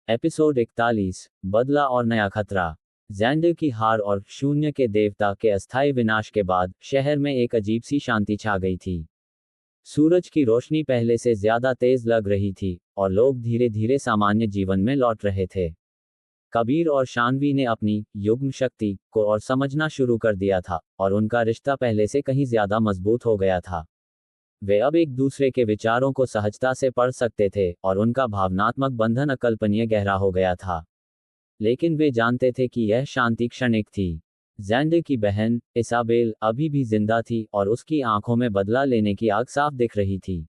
Episode 41, बदला और नया खतरा। ज़ैंडर की हार और शून्य के देवता के अस्थायी विनाश के बाद शहर में एक अजीब सी शांति छा गई थी। सूरज की रोशनी पहले से ज्यादा तेज लग रही थी और लोग धीरे धीरे सामान्य जीवन में लौट रहे थे। कबीर और शानवी ने अपनी युग्म शक्ति को और समझना शुरू कर दिया था और उनका रिश्ता पहले से कहीं ज्यादा मजबूत हो गया था। वे अब एक दूसरे के विचारों को सहजता से पढ़ सकते थे और उनका भावनात्मक बंधन अकल्पनीय गहरा हो गया था। लेकिन वे जानते थे कि यह शांति क्षणिक थी। ज़ैंडर की बहन इसाबेल अभी भी जिंदा थी और उसकी आंखों में बदला लेने की आग साफ दिख रही थी।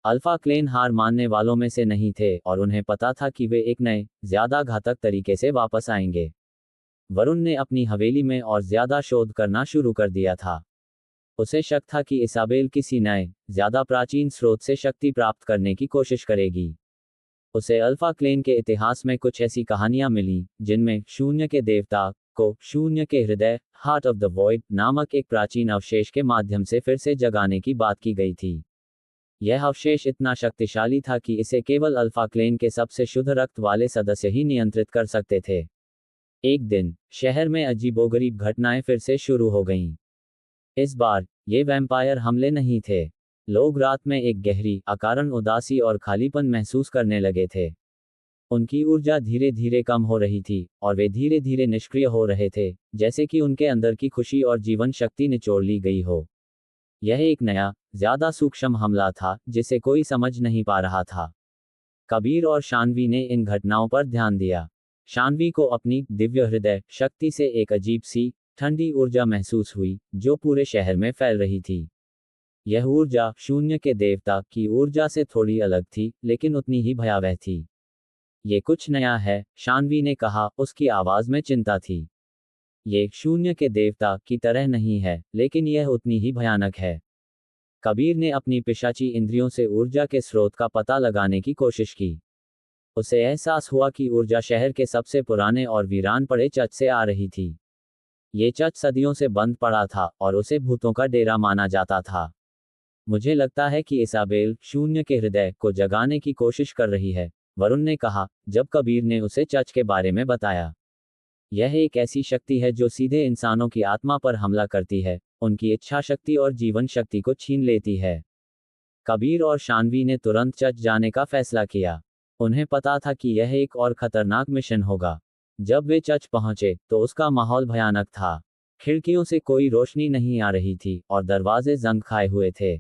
अल्फा क्लेन हार मानने वालों में से नहीं थे और उन्हें पता था कि वे एक नए, ज्यादा घातक तरीके से वापस आएंगे। वरुण ने अपनी हवेली में और ज्यादा शोध करना शुरू कर दिया था। उसे शक था कि इसाबेल किसी नए, ज्यादा प्राचीन स्रोत से शक्ति प्राप्त करने की कोशिश करेगी। उसे अल्फा क्लेन के इतिहास में कुछ ऐसी कहानियां मिली जिनमें शून्य के देवता को शून्य के हृदय हार्ट ऑफ द वॉइड नामक एक प्राचीन अवशेष के माध्यम से फिर से जगाने की बात की गई थी। यह अवशेष इतना शक्तिशाली था कि इसे केवल अल्फा क्लेन के सबसे शुद्ध रक्त वाले सदस्य ही नियंत्रित कर सकते थे। एक दिन शहर में अजीबोगरीब घटनाएं फिर से शुरू हो गईं। इस बार ये वैम्पायर हमले नहीं थे। लोग रात में एक गहरी, अकारण उदासी और खालीपन महसूस करने लगे थे। उनकी ऊर्जा धीरे धीरे कम हो रही थी और वे धीरे धीरे निष्क्रिय हो रहे थे, जैसे कि उनके अंदर की खुशी और जीवन शक्ति निचोड़ ली गई हो। यह एक नया, ज्यादा सूक्ष्म हमला था जिसे कोई समझ नहीं पा रहा था। कबीर और शानवी ने इन घटनाओं पर ध्यान दिया। शानवी को अपनी दिव्य हृदय शक्ति से एक अजीब सी ठंडी ऊर्जा महसूस हुई जो पूरे शहर में फैल रही थी। यह ऊर्जा शून्य के देवता की ऊर्जा से थोड़ी अलग थी, लेकिन उतनी ही भयावह थी। ये कुछ नया है, शानवी ने कहा, उसकी आवाज में चिंता थी। ये शून्य के देवता की तरह नहीं है, लेकिन यह उतनी ही भयानक है। कबीर ने अपनी पिशाची इंद्रियों से ऊर्जा के स्रोत का पता लगाने की कोशिश की। उसे एहसास हुआ कि ऊर्जा शहर के सबसे पुराने और वीरान पड़े चर्च से आ रही थी। ये चर्च सदियों से बंद पड़ा था और उसे भूतों का डेरा माना जाता था। मुझे लगता है कि इसाबेल शून्य के हृदय को जगाने की कोशिश कर रही है, वरुण ने कहा, जब कबीर ने उसे चर्च के बारे में बताया। यह एक ऐसी शक्ति है जो सीधे इंसानों की आत्मा पर हमला करती है, उनकी इच्छा शक्ति और जीवन शक्ति को छीन लेती है। कबीर और शानवी ने तुरंत चर्च जाने का फैसला किया। उन्हें पता था कि यह एक और खतरनाक मिशन होगा। जब वे चर्च पहुंचे तो उसका माहौल भयानक था। खिड़कियों से कोई रोशनी नहीं आ रही थी और दरवाजे जंग खाए हुए थे।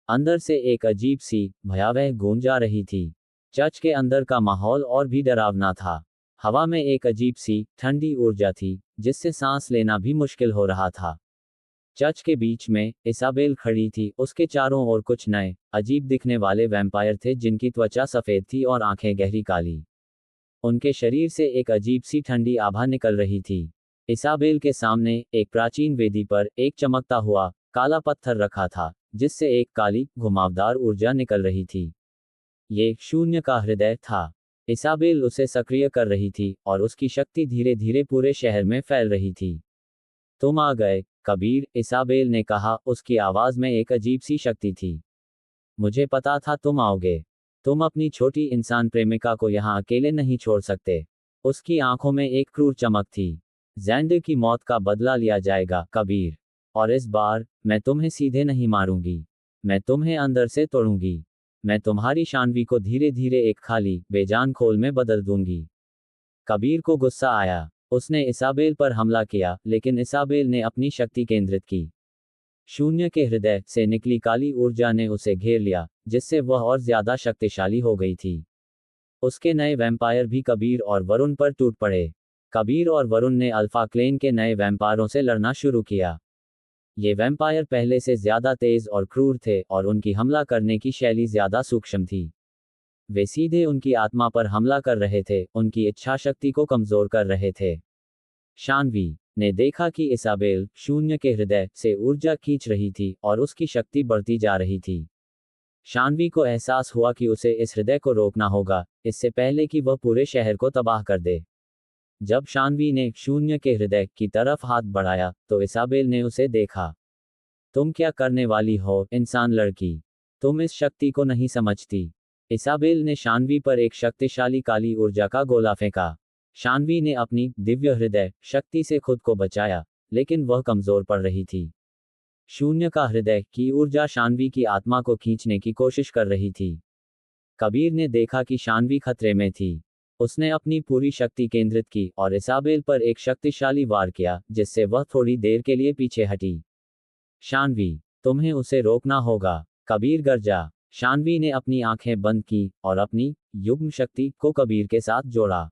अंदर से एक अजीब सी भयावह गूंज आ रही थी। चर्च के अंदर का माहौल और भी डरावना था। हवा में एक अजीब सी ठंडी ऊर्जा थी जिससे सांस लेना भी मुश्किल हो रहा था। चर्च के बीच में इसाबेल खड़ी थी, उसके चारों ओर कुछ नए, अजीब दिखने वाले वैम्पायर थे जिनकी त्वचा सफेद थी और आंखें गहरी काली। उनके शरीर से एक अजीब सी ठंडी आभा निकल रही थी। इसाबेल के सामने एक प्राचीन वेदी पर एक चमकता हुआ काला पत्थर रखा था जिससे एक काली घुमावदार ऊर्जा निकल रही थी। ये शून्य का हृदय था। इसाबेल उसे सक्रिय कर रही थी और उसकी शक्ति धीरे धीरे पूरे शहर में फैल रही थी। तुम आ गए, कबीर, इसाबेल ने कहा, उसकी आवाज में एक अजीब सी शक्ति थी। मुझे पता था तुम आओगे। तुम अपनी छोटी इंसान प्रेमिका को यहाँ अकेले नहीं छोड़ सकते। उसकी आंखों में एक क्रूर चमक थी। ज़ैंडर की मौत का बदला लिया जाएगा, कबीर। और इस बार मैं तुम्हें सीधे नहीं मारूंगी। मैं तुम्हें अंदर से तोड़ूंगी। मैं तुम्हारी शानवी को धीरे धीरे एक खाली, बेजान खोल में बदल दूंगी। कबीर को गुस्सा आया। उसने इसाबेल पर हमला किया, लेकिन इसाबेल ने अपनी शक्ति केंद्रित की। शून्य के हृदय से निकली काली ऊर्जा ने उसे घेर लिया, जिससे वह और ज्यादा शक्तिशाली हो गई थी। उसके नए वैम्पायर भी कबीर और वरुण पर टूट पड़े। कबीर और वरुण ने अल्फा क्लेन के नए वैम्पायरों से लड़ना शुरू किया। ये वैम्पायर पहले से ज्यादा तेज और क्रूर थे और उनकी हमला करने की शैली ज्यादा सूक्ष्म थी। वे सीधे उनकी आत्मा पर हमला कर रहे थे, उनकी इच्छा शक्ति को कमजोर कर रहे थे। शानवी ने देखा कि इसाबेल शून्य के हृदय से ऊर्जा खींच रही थी और उसकी शक्ति बढ़ती जा रही थी। शानवी को एहसास हुआ कि उसे इस हृदय को रोकना होगा, इससे पहले कि वह पूरे शहर को तबाह कर दे। जब शानवी ने शून्य के हृदय की तरफ हाथ बढ़ाया तो इसाबेल ने उसे देखा। तुम क्या करने वाली हो, इंसान लड़की? तुम इस शक्ति को नहीं समझती। इसाबेल ने शानवी पर एक शक्तिशाली काली ऊर्जा का गोला फेंका। शानवी ने अपनी दिव्य हृदय शक्ति से खुद को बचाया, लेकिन वह कमजोर पड़ रही थी। शून्य का हृदय की ऊर्जा शानवी की आत्मा को खींचने की कोशिश कर रही थी। कबीर ने देखा कि शानवी खतरे में थी। उसने अपनी पूरी शक्ति केंद्रित की और इसाबेल पर एक शक्तिशाली वार किया, जिससे वह थोड़ी देर के लिए पीछे हटी। शानवी, तुम्हें उसे रोकना होगा, कबीर गरजा। शानवी ने अपनी आंखें बंद की और अपनी युग्म शक्ति को कबीर के साथ जोड़ा।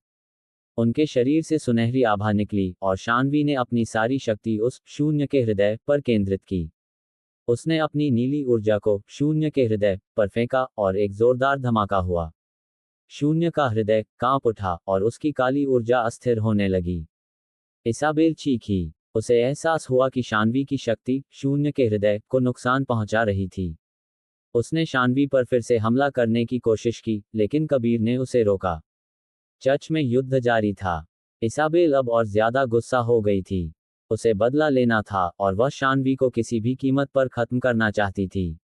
उनके शरीर से सुनहरी आभा निकली और शानवी ने अपनी सारी शक्ति उस शून्य के हृदय पर केंद्रित की। उसने अपनी नीली ऊर्जा को शून्य के हृदय पर फेंका और एक जोरदार धमाका हुआ। शून्य का हृदय कांप उठा और उसकी काली ऊर्जा अस्थिर होने लगी। इसाबेल चीखी। उसे एहसास हुआ कि शानवी की शक्ति शून्य के हृदय को नुकसान पहुंचा रही थी। उसने शानवी पर फिर से हमला करने की कोशिश की, लेकिन कबीर ने उसे रोका। चर्च में युद्ध जारी था। इसाबेल अब और ज्यादा गुस्सा हो गई थी। उसे बदला लेना था और वह शानवी को किसी भी कीमत पर खत्म करना चाहती थी।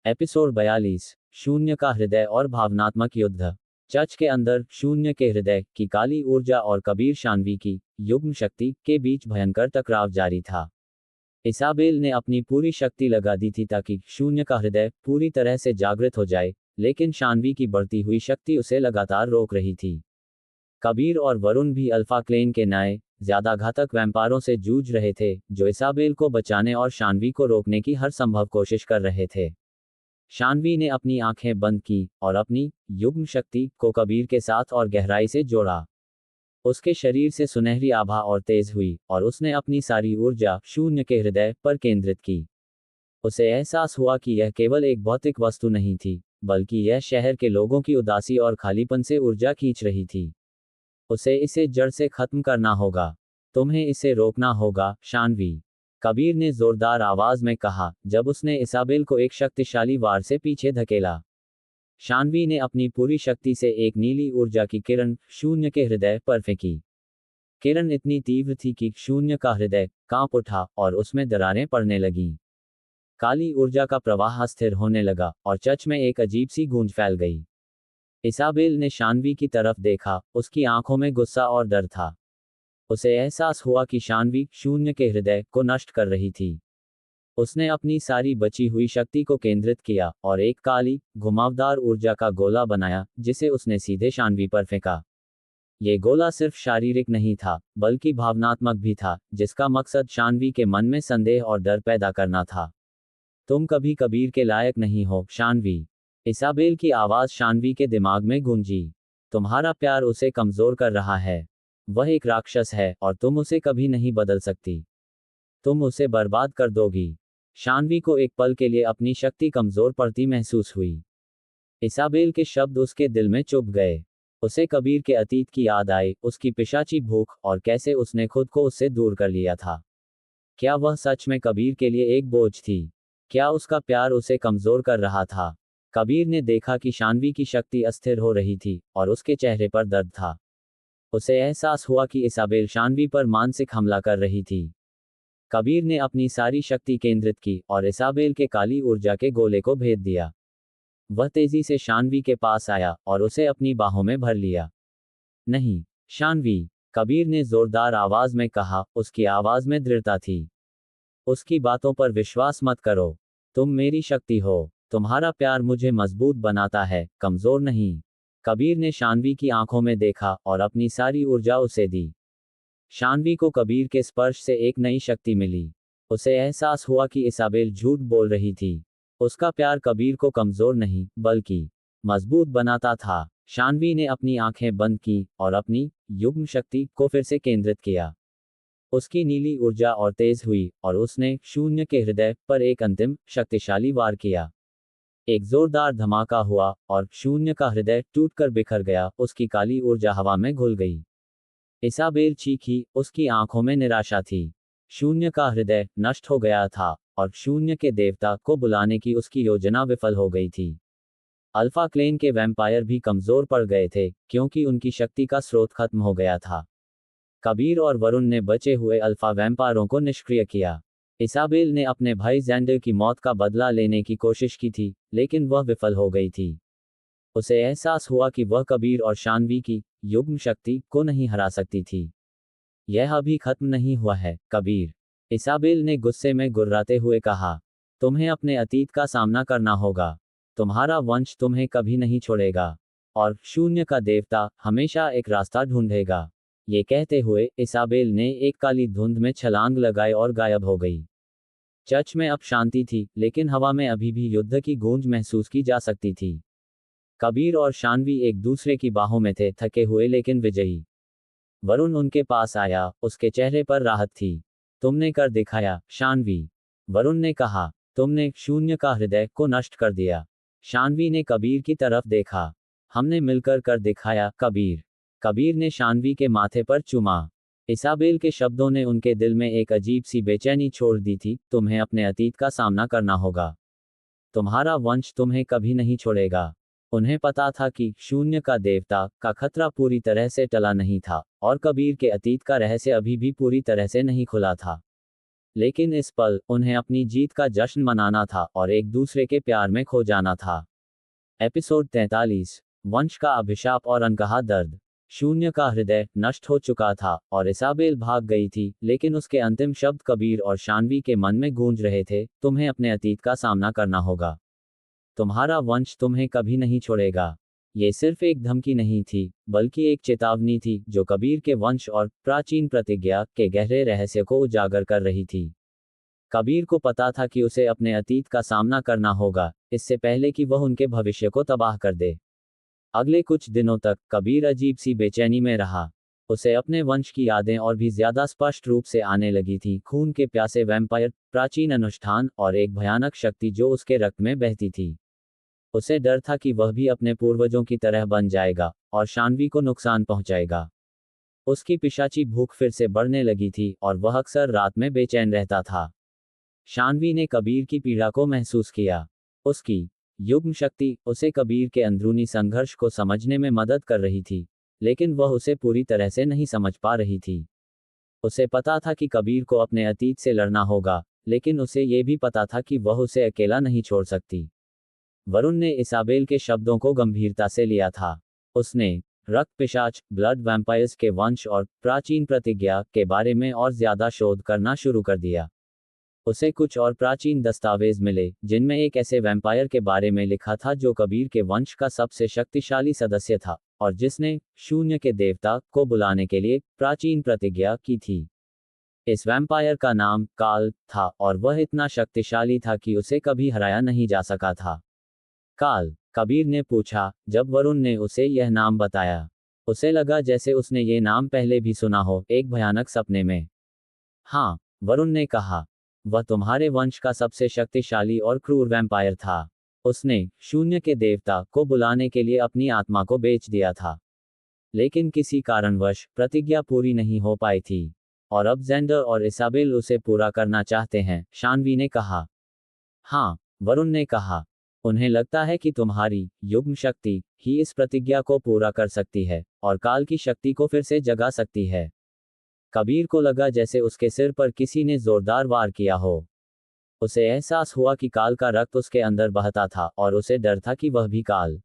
एपिसोड 42, शून्य का हृदय और भावनात्मक युद्ध। चर्च के अंदर शून्य के हृदय की काली ऊर्जा और कबीर शानवी की युग्म शक्ति के बीच भयंकर टकराव जारी था। इसाबेल ने अपनी पूरी शक्ति लगा दी थी ताकि शून्य का हृदय पूरी तरह से जागृत हो जाए, लेकिन शानवी की बढ़ती हुई शक्ति उसे लगातार रोक रही थी। कबीर और वरुण भी अल्फा क्लेन के नए ज्यादा घातक वैम्पायरों से जूझ रहे थे, जो इसाबेल को बचाने और शानवी को रोकने की हर संभव कोशिश कर रहे थे। शानवी ने अपनी आंखें बंद की और अपनी युग्म शक्ति को कबीर के साथ और गहराई से जोड़ा। उसके शरीर से सुनहरी आभा और तेज हुई और उसने अपनी सारी ऊर्जा शून्य के हृदय पर केंद्रित की। उसे एहसास हुआ कि यह केवल एक भौतिक वस्तु नहीं थी, बल्कि यह शहर के लोगों की उदासी और खालीपन से ऊर्जा खींच रही थी। उसे इसे जड़ से खत्म करना होगा। तुम्हें इसे रोकना होगा, शानवी, कबीर ने जोरदार आवाज में कहा, जब उसने इसाबेल को एक शक्तिशाली वार से पीछे धकेला। शानवी ने अपनी पूरी शक्ति से एक नीली ऊर्जा की किरण शून्य के हृदय पर फेंकी। किरण इतनी तीव्र थी कि शून्य का हृदय कांप उठा और उसमें दरारें पड़ने लगीं। काली ऊर्जा का प्रवाह स्थिर होने लगा और चर्च में एक अजीब सी गूंज फैल गई। इसाबेल ने शानवी की तरफ देखा, उसकी आंखों में गुस्सा और डर था। उसे एहसास हुआ कि शानवी शून्य के हृदय को नष्ट कर रही थी। उसने अपनी सारी बची हुई शक्ति को केंद्रित किया और एक काली, घुमावदार ऊर्जा का गोला बनाया, जिसे उसने सीधे शानवी पर फेंका। ये गोला सिर्फ शारीरिक नहीं था, बल्कि भावनात्मक भी था, जिसका मकसद शानवी के मन में संदेह और डर पैदा करना था। तुम कभी कबीर के लायक नहीं हो, शानवी, इसाबेल की आवाज शानवी के दिमाग में गूंजी। तुम्हारा प्यार उसे कमजोर कर रहा है। वह एक राक्षस है और तुम उसे कभी नहीं बदल सकती। तुम उसे बर्बाद कर दोगी। शानवी को एक पल के लिए अपनी शक्ति कमजोर पड़ती महसूस हुई। इसाबेल के शब्द उसके दिल में चुभ गए। उसे कबीर के अतीत की याद आई, उसकी पिशाची भूख और कैसे उसने खुद को उससे दूर कर लिया था। क्या वह सच में कबीर के लिए एक बोझ थी? क्या उसका प्यार उसे कमजोर कर रहा था? कबीर ने देखा कि शानवी की शक्ति अस्थिर हो रही थी और उसके चेहरे पर दर्द था। उसे एहसास हुआ कि इसाबेल शानवी पर मानसिक हमला कर रही थी। कबीर ने अपनी सारी शक्ति केंद्रित की और इसाबेल के काली ऊर्जा के गोले को भेद दिया। वह तेजी से शानवी के पास आया और उसे अपनी बाहों में भर लिया। नहीं, शानवी, कबीर ने जोरदार आवाज में कहा, उसकी आवाज में दृढ़ता थी। उसकी बातों पर विश्वास मत करो। तुम मेरी शक्ति हो। तुम्हारा प्यार मुझे मजबूत बनाता है, कमजोर नहीं। कबीर ने शानवी की आंखों में देखा और अपनी सारी ऊर्जा उसे दी। शानवी को कबीर के स्पर्श से एक नई शक्ति मिली। उसे एहसास हुआ कि इसाबेल झूठ बोल रही थी। उसका प्यार कबीर को कमजोर नहीं, बल्कि मजबूत बनाता था। शानवी ने अपनी आंखें बंद की और अपनी युग्म शक्ति को फिर से केंद्रित किया। उसकी नीली ऊर्जा और तेज हुई और उसने शून्य के हृदय पर एक अंतिम शक्तिशाली वार किया। एक जोरदार धमाका हुआ और शून्य का हृदय टूटकर बिखर गया, उसकी काली ऊर्जा हवा में घुल गई। इसाबेल चीखी, उसकी आंखों में निराशा थी। शून्य का हृदय नष्ट हो गया था और शून्य के देवता को बुलाने की उसकी योजना विफल हो गई थी। अल्फा क्लेन के वैम्पायर भी कमजोर पड़ गए थे, क्योंकि उनकी शक्ति का स्रोत खत्म हो गया था। कबीर और वरुण ने बचे हुए अल्फा वैम्पायरों को निष्क्रिय किया। इसाबेल ने अपने भाई ज़ैंडर की मौत का बदला लेने की कोशिश की थी, लेकिन वह विफल हो गई थी। उसे एहसास हुआ कि वह कबीर और शानवी की युग्म शक्ति को नहीं हरा सकती थी। यह अभी खत्म नहीं हुआ है, कबीर, इसाबेल ने गुस्से में गुर्राते हुए कहा। तुम्हें अपने अतीत का सामना करना होगा। तुम्हारा वंश तुम्हें कभी नहीं छोड़ेगा। और शून्य का देवता हमेशा एक रास्ता ढूंढेगा। ये कहते हुए इसाबेल ने एक काली धुंध में छलांग लगाई और गायब हो गई। चर्च में अब शांति थी, लेकिन हवा में अभी भी युद्ध की गूंज महसूस की जा सकती थी। कबीर और शानवी एक दूसरे की बाहों में थे, थके हुए लेकिन विजयी। वरुण उनके पास आया, उसके चेहरे पर राहत थी। तुमने कर दिखाया, शानवी, वरुण ने कहा। तुमने शून्य का हृदय को नष्ट कर दिया। शानवी ने कबीर की तरफ देखा। हमने मिलकर कर दिखाया, कबीर। कबीर ने शानवी के माथे पर चूमा। इसाबेल के शब्दों ने उनके दिल में एक अजीब सी बेचैनी छोड़ दी थी। तुम्हें अपने अतीत का सामना करना होगा। तुम्हारा वंश तुम्हें कभी नहीं छोड़ेगा। उन्हें पता था कि शून्य का देवता का खतरा पूरी तरह से टला नहीं था, और कबीर के अतीत का रहस्य अभी भी पूरी तरह से नहीं खुला था। लेकिन इस पल उन्हें अपनी जीत का जश्न मनाना था और एक दूसरे के प्यार में खो जाना था। एपिसोड 43, वंश का अभिशाप और अनकहा दर्द। शून्य का हृदय नष्ट हो चुका था और इसाबेल भाग गई थी, लेकिन उसके अंतिम शब्द कबीर और शानवी के मन में गूंज रहे थे। तुम्हें अपने अतीत का सामना करना होगा। तुम्हारा वंश तुम्हें कभी नहीं छोड़ेगा। ये सिर्फ एक धमकी नहीं थी, बल्कि एक चेतावनी थी जो कबीर के वंश और प्राचीन प्रतिज्ञा के गहरे रहस्य को उजागर कर रही थी। कबीर को पता था कि उसे अपने अतीत का सामना करना होगा, इससे पहले कि वह उनके भविष्य को तबाह कर दे। अगले कुछ दिनों तक कबीर अजीब सी बेचैनी में रहा। उसे अपने वंश की यादें और भी ज्यादा स्पष्ट रूप से आने लगी थी। खून के प्यासे वैम्पायर, प्राचीन अनुष्ठान और एक भयानक शक्ति जो उसके रक्त में बहती थी। उसे डर था कि वह भी अपने पूर्वजों की तरह बन जाएगा और शानवी को नुकसान पहुंचाएगा। उसकी पिशाची भूख फिर से बढ़ने लगी थी और वह अक्सर रात में बेचैन रहता था। शानवी ने कबीर की पीड़ा को महसूस किया। उसकी युग्म शक्ति उसे कबीर के अंदरूनी संघर्ष को समझने में मदद कर रही थी, लेकिन वह उसे पूरी तरह से नहीं समझ पा रही थी। उसे पता था कि कबीर को अपने अतीत से लड़ना होगा, लेकिन उसे ये भी पता था कि वह उसे अकेला नहीं छोड़ सकती। वरुण ने इसाबेल के शब्दों को गंभीरता से लिया था। उसने रक्त पिशाच, ब्लड वैम्पायर्स के वंश और प्राचीन प्रतिज्ञा के बारे में और ज्यादा शोध करना शुरू कर दिया। उसे कुछ और प्राचीन दस्तावेज मिले, जिनमें एक ऐसे वैम्पायर के बारे में लिखा था जो कबीर के वंश का सबसे शक्तिशाली सदस्य था और जिसने शून्य के देवता को बुलाने के लिए प्राचीन प्रतिज्ञा की थी। इस वैम्पायर का नाम काल था और वह इतना शक्तिशाली था कि उसे कभी हराया नहीं जा सका था। काल, कबीर ने पूछा, जब वरुण ने उसे यह नाम बताया। उसे लगा जैसे उसने ये नाम पहले भी सुना हो, एक भयानक सपने में। हाँ, वरुण ने कहा, वह तुम्हारे वंश का सबसे शक्तिशाली और क्रूर वैम्पायर था। उसने शून्य के देवता को बुलाने के लिए अपनी आत्मा को बेच दिया था, लेकिन किसी कारणवश प्रतिज्ञा पूरी नहीं हो पाई थी, और अब जेंडर और इसाबेल उसे पूरा करना चाहते हैं, शानवी ने कहा। हाँ, वरुण ने कहा, उन्हें लगता है कि तुम्हारी युग्म शक्ति ही इस प्रतिज्ञा को पूरा कर सकती है और काल की शक्ति को फिर से जगा सकती है। कबीर को लगा जैसे उसके सिर पर किसी ने जोरदार वार किया हो। उसे एहसास हुआ कि काल का रक्त उसके अंदर बहता था और उसे डर था कि वह भी काल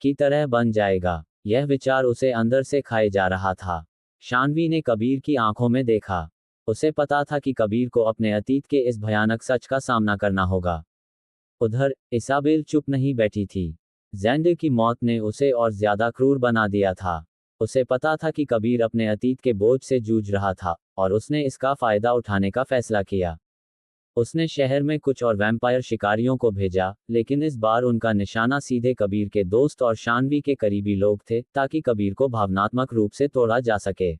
की तरह बन जाएगा। यह विचार उसे अंदर से खाए जा रहा था। शानवी ने कबीर की आंखों में देखा। उसे पता था कि कबीर को अपने अतीत के इस भयानक सच का सामना करना होगा। उधर इसाबेल चुप नहीं बैठी थी। जेंडर की मौत ने उसे और ज्यादा क्रूर बना दिया था। उसे पता था कि कबीर अपने अतीत के बोझ से जूझ रहा था और उसने इसका फायदा उठाने का फैसला किया। उसने शहर में कुछ और वैम्पायर शिकारियों को भेजा, लेकिन इस बार उनका निशाना सीधे कबीर के दोस्त और शानवी के करीबी लोग थे, ताकि कबीर को भावनात्मक रूप से तोड़ा जा सके।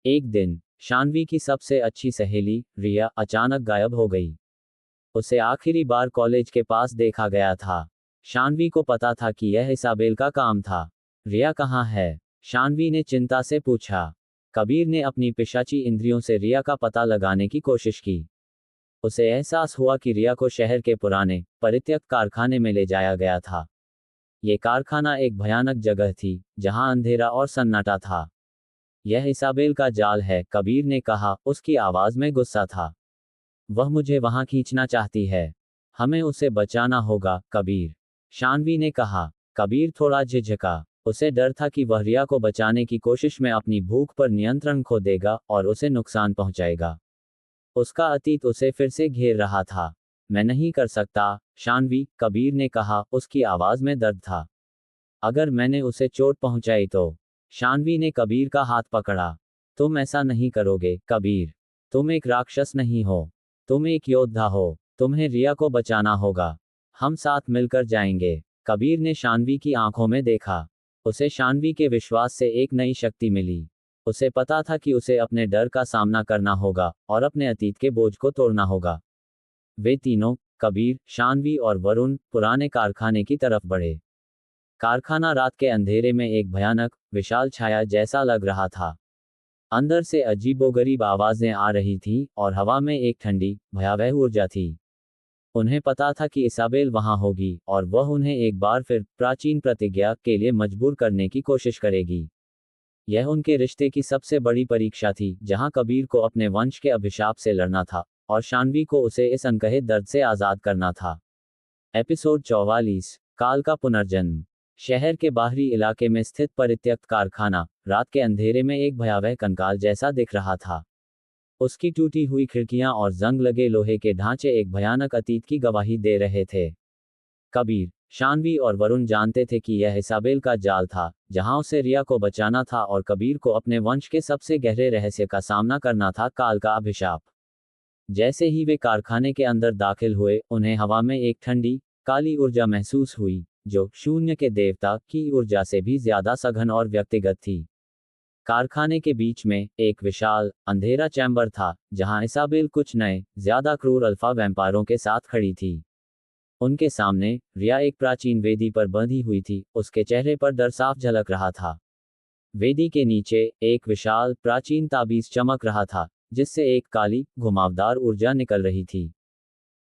एक दिन शानवी की सबसे अच्छी सहेली रिया अचानक गायब हो गई। उसे आखिरी बार कॉलेज के पास देखा गया था। शानवी को पता था कि यह इसाबेल का काम था। रिया कहाँ है? शानवी ने चिंता से पूछा। कबीर ने अपनी पिशाची इंद्रियों से रिया का पता लगाने की कोशिश की। उसे एहसास हुआ कि रिया को शहर के पुराने परित्यक्त कारखाने में ले जाया गया था। ये कारखाना एक भयानक जगह थी, जहां अंधेरा और सन्नाटा था। यह इसाबेल का जाल है, कबीर ने कहा, उसकी आवाज में गुस्सा था। वह मुझे वहां खींचना चाहती है। हमें उसे बचाना होगा, कबीर। शानवी ने कहा। कबीर थोड़ा झिझका। उसे डर था कि वह रिया को बचाने की कोशिश में अपनी भूख पर नियंत्रण खो देगा और उसे नुकसान पहुंचाएगा। उसका अतीत उसे फिर से घेर रहा था। मैं नहीं कर सकता, शानवी, कबीर ने कहा, उसकी आवाज में दर्द था। अगर मैंने उसे चोट पहुंचाई तो? शानवी ने कबीर का हाथ पकड़ा। तुम ऐसा नहीं करोगे, कबीर। तुम एक राक्षस नहीं हो। तुम एक योद्धा हो। तुम्हें रिया को बचाना होगा। हम साथ मिलकर जाएंगे। कबीर ने शानवी की आंखों में देखा। उसे शानवी के विश्वास से एक नई शक्ति मिली। उसे पता था कि उसे अपने डर का सामना करना होगा और अपने अतीत के बोझ को तोड़ना होगा। वे तीनों, कबीर, शानवी और वरुण, पुराने कारखाने की तरफ बढ़े। कारखाना रात के अंधेरे में एक भयानक, विशाल छाया जैसा लग रहा था। अंदर से अजीबोगरीब आवाजें आ रही थीं और हवा में एक ठंडी, भयावह ऊर्जा थी। उन्हें पता था कि इसाबेल वहां होगी और वह उन्हें एक बार फिर प्राचीन प्रतिज्ञा के लिए मजबूर करने की कोशिश करेगी। यह उनके रिश्ते की सबसे बड़ी परीक्षा थी, जहां कबीर को अपने वंश के अभिशाप से लड़ना था और शानवी को उसे इस अनकहे दर्द से आजाद करना था। एपिसोड 44, काल का पुनर्जन्म। शहर के बाहरी इलाके में स्थित परित्यक्त कारखाना रात के अंधेरे में एक भयावह कंकाल जैसा दिख रहा था। उसकी टूटी हुई खिड़कियां और जंग लगे लोहे के ढांचे एक भयानक अतीत की गवाही दे रहे थे। कबीर, शानवी और वरुण जानते थे कि यह इसाबेल का जाल था, जहां उसे रिया को बचाना था और कबीर को अपने वंश के सबसे गहरे रहस्य का सामना करना था, काल का अभिशाप। जैसे ही वे कारखाने के अंदर दाखिल हुए, उन्हें हवा में एक ठंडी, काली ऊर्जा महसूस हुई, जो शून्य के देवता की ऊर्जा से भी ज्यादा सघन और व्यक्तिगत थी। कारखाने के बीच में एक विशाल, अंधेरा चैम्बर था, जहां इसाबेल कुछ नए, ज्यादा क्रूर अल्फा वैम्पायरों के साथ खड़ी थी। उनके सामने, रिया एक प्राचीन वेदी पर बंधी हुई थी, उसके चेहरे पर डर साफ झलक रहा था। वेदी के नीचे, एक विशाल, प्राचीन ताबीज चमक रहा था, जिससे एक काली, घुमावदार ऊर्जा निकल रही थी।